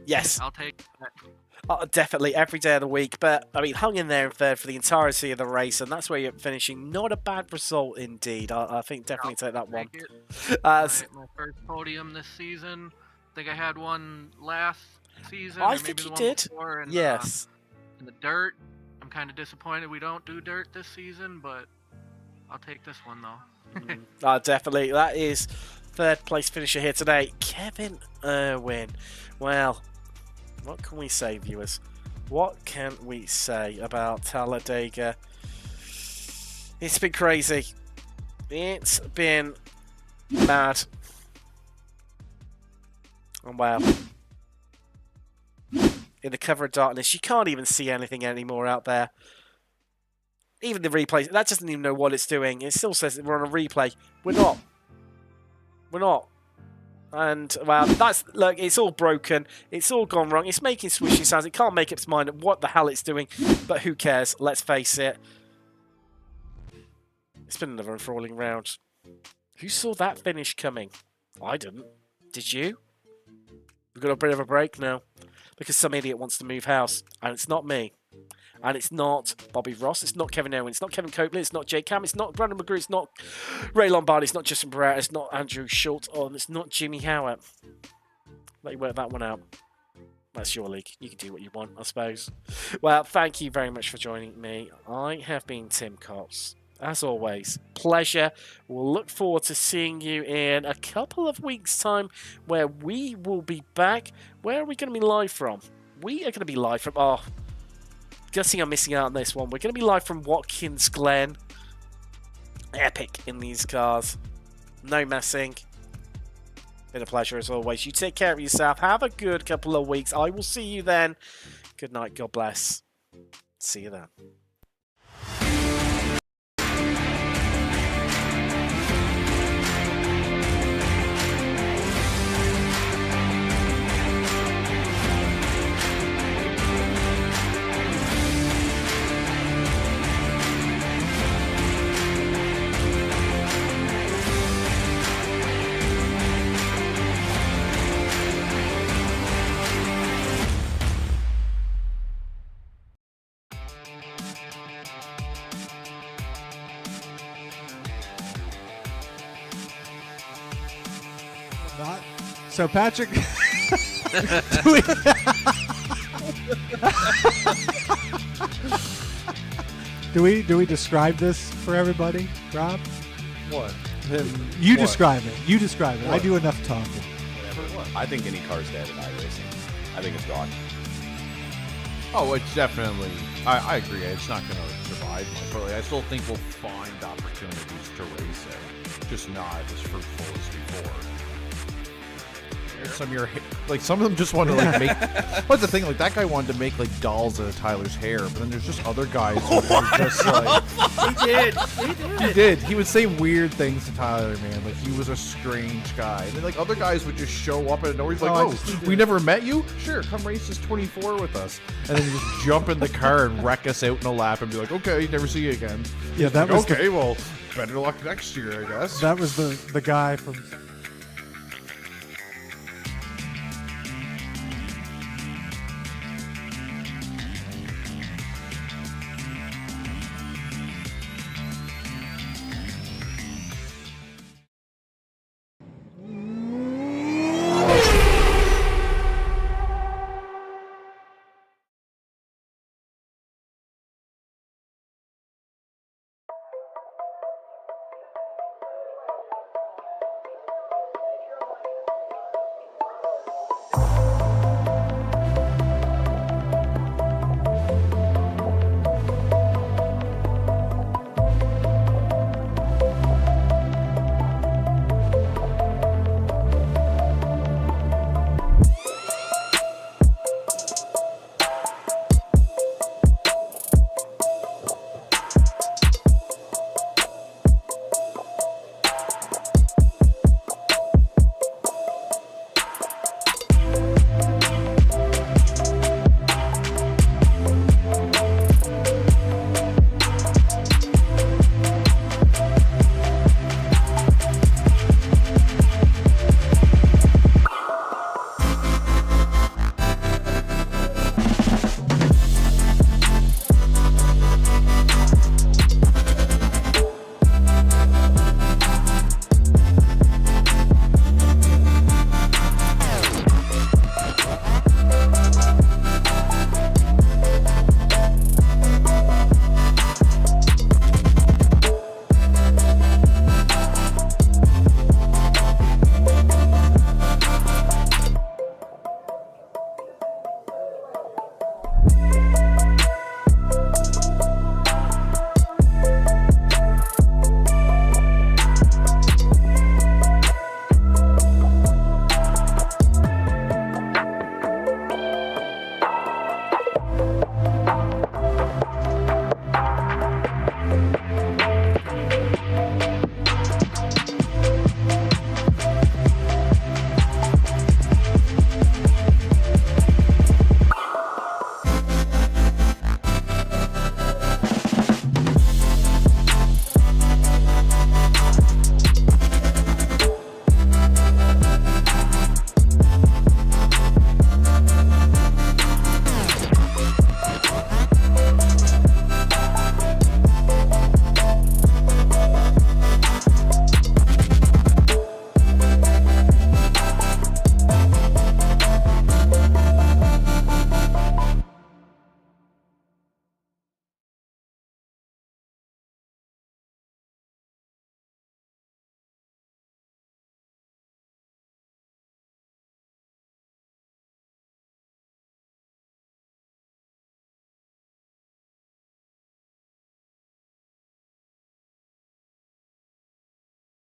Yes. I'll take that. Definitely every day of the week. But, I mean, hung in there in third for the entirety of the race, and that's where you're finishing. Not a bad result indeed. I think definitely take that one. My first podium this season. I think I had one last season. I or think maybe you the one did. Before, and, Yes. in the dirt. I'm kind of disappointed we don't do dirt this season, but I'll take this one though. Definitely. That is third place finisher here today, Kevin Irwin. Well, what can we say, viewers? What can we say about Talladega? It's been crazy. It's been mad. And wow. In the cover of darkness, you can't even see anything anymore out there. Even the replay, that doesn't even know what it's doing. It still says that we're on a replay. We're not. We're not. And, well, look, it's all broken. It's all gone wrong. It's making swishy sounds. It can't make up its mind what the hell it's doing. But who cares? Let's face it. It's been another enthralling round. Who saw that finish coming? I didn't. Did you? We've got a bit of a break now. Because some idiot wants to move house. And it's not me. And it's not Bobby Ross. It's not Kevin Owen. It's not Kevin Copeland. It's not Jake Cam. It's not Brandon McGrew. It's not Ray Lombardi. It's not Justin Barrett. It's not Andrew Schultz. Or it's not Jimmy Howard. Let you work that one out. That's your league. You can do what you want, I suppose. Well, thank you very much for joining me. I have been Tim Cox. As always, pleasure. We'll look forward to seeing you in a couple of weeks' time where we will be back. Where are we going to be live from? We are going to be live from... Oh, guessing I'm missing out on this one. We're going to be live from Watkins Glen. Epic in these cars. No messing. Been a pleasure as always. You take care of yourself. Have a good couple of weeks. I will see you then. Good night. God bless. See you then. Not. So Patrick, do we describe this for everybody, Rob? What? You describe it. You describe it. I What? do enough talking. I think any car's dead in iRacing. I think it's gone. Oh, it's definitely. I agree. It's not going to survive much. But I still think we'll find opportunities to race it, just not as fruitful as before. some of your like some of them just want to like make. What's the thing? Like that guy wanted to make like dolls out of Tyler's hair, but then there's just other guys who are just like. He did. He would say weird things to Tyler, man. Like he was a strange guy. And then like other guys would just show up out of nowhere. He's like, "Oh, we never met you? Sure, come race this 24 with us." And then just jump in the car and wreck us out in a lap and be like, "Okay, never see you again." Yeah, that was okay. Well, better luck next year, I guess. that was the guy from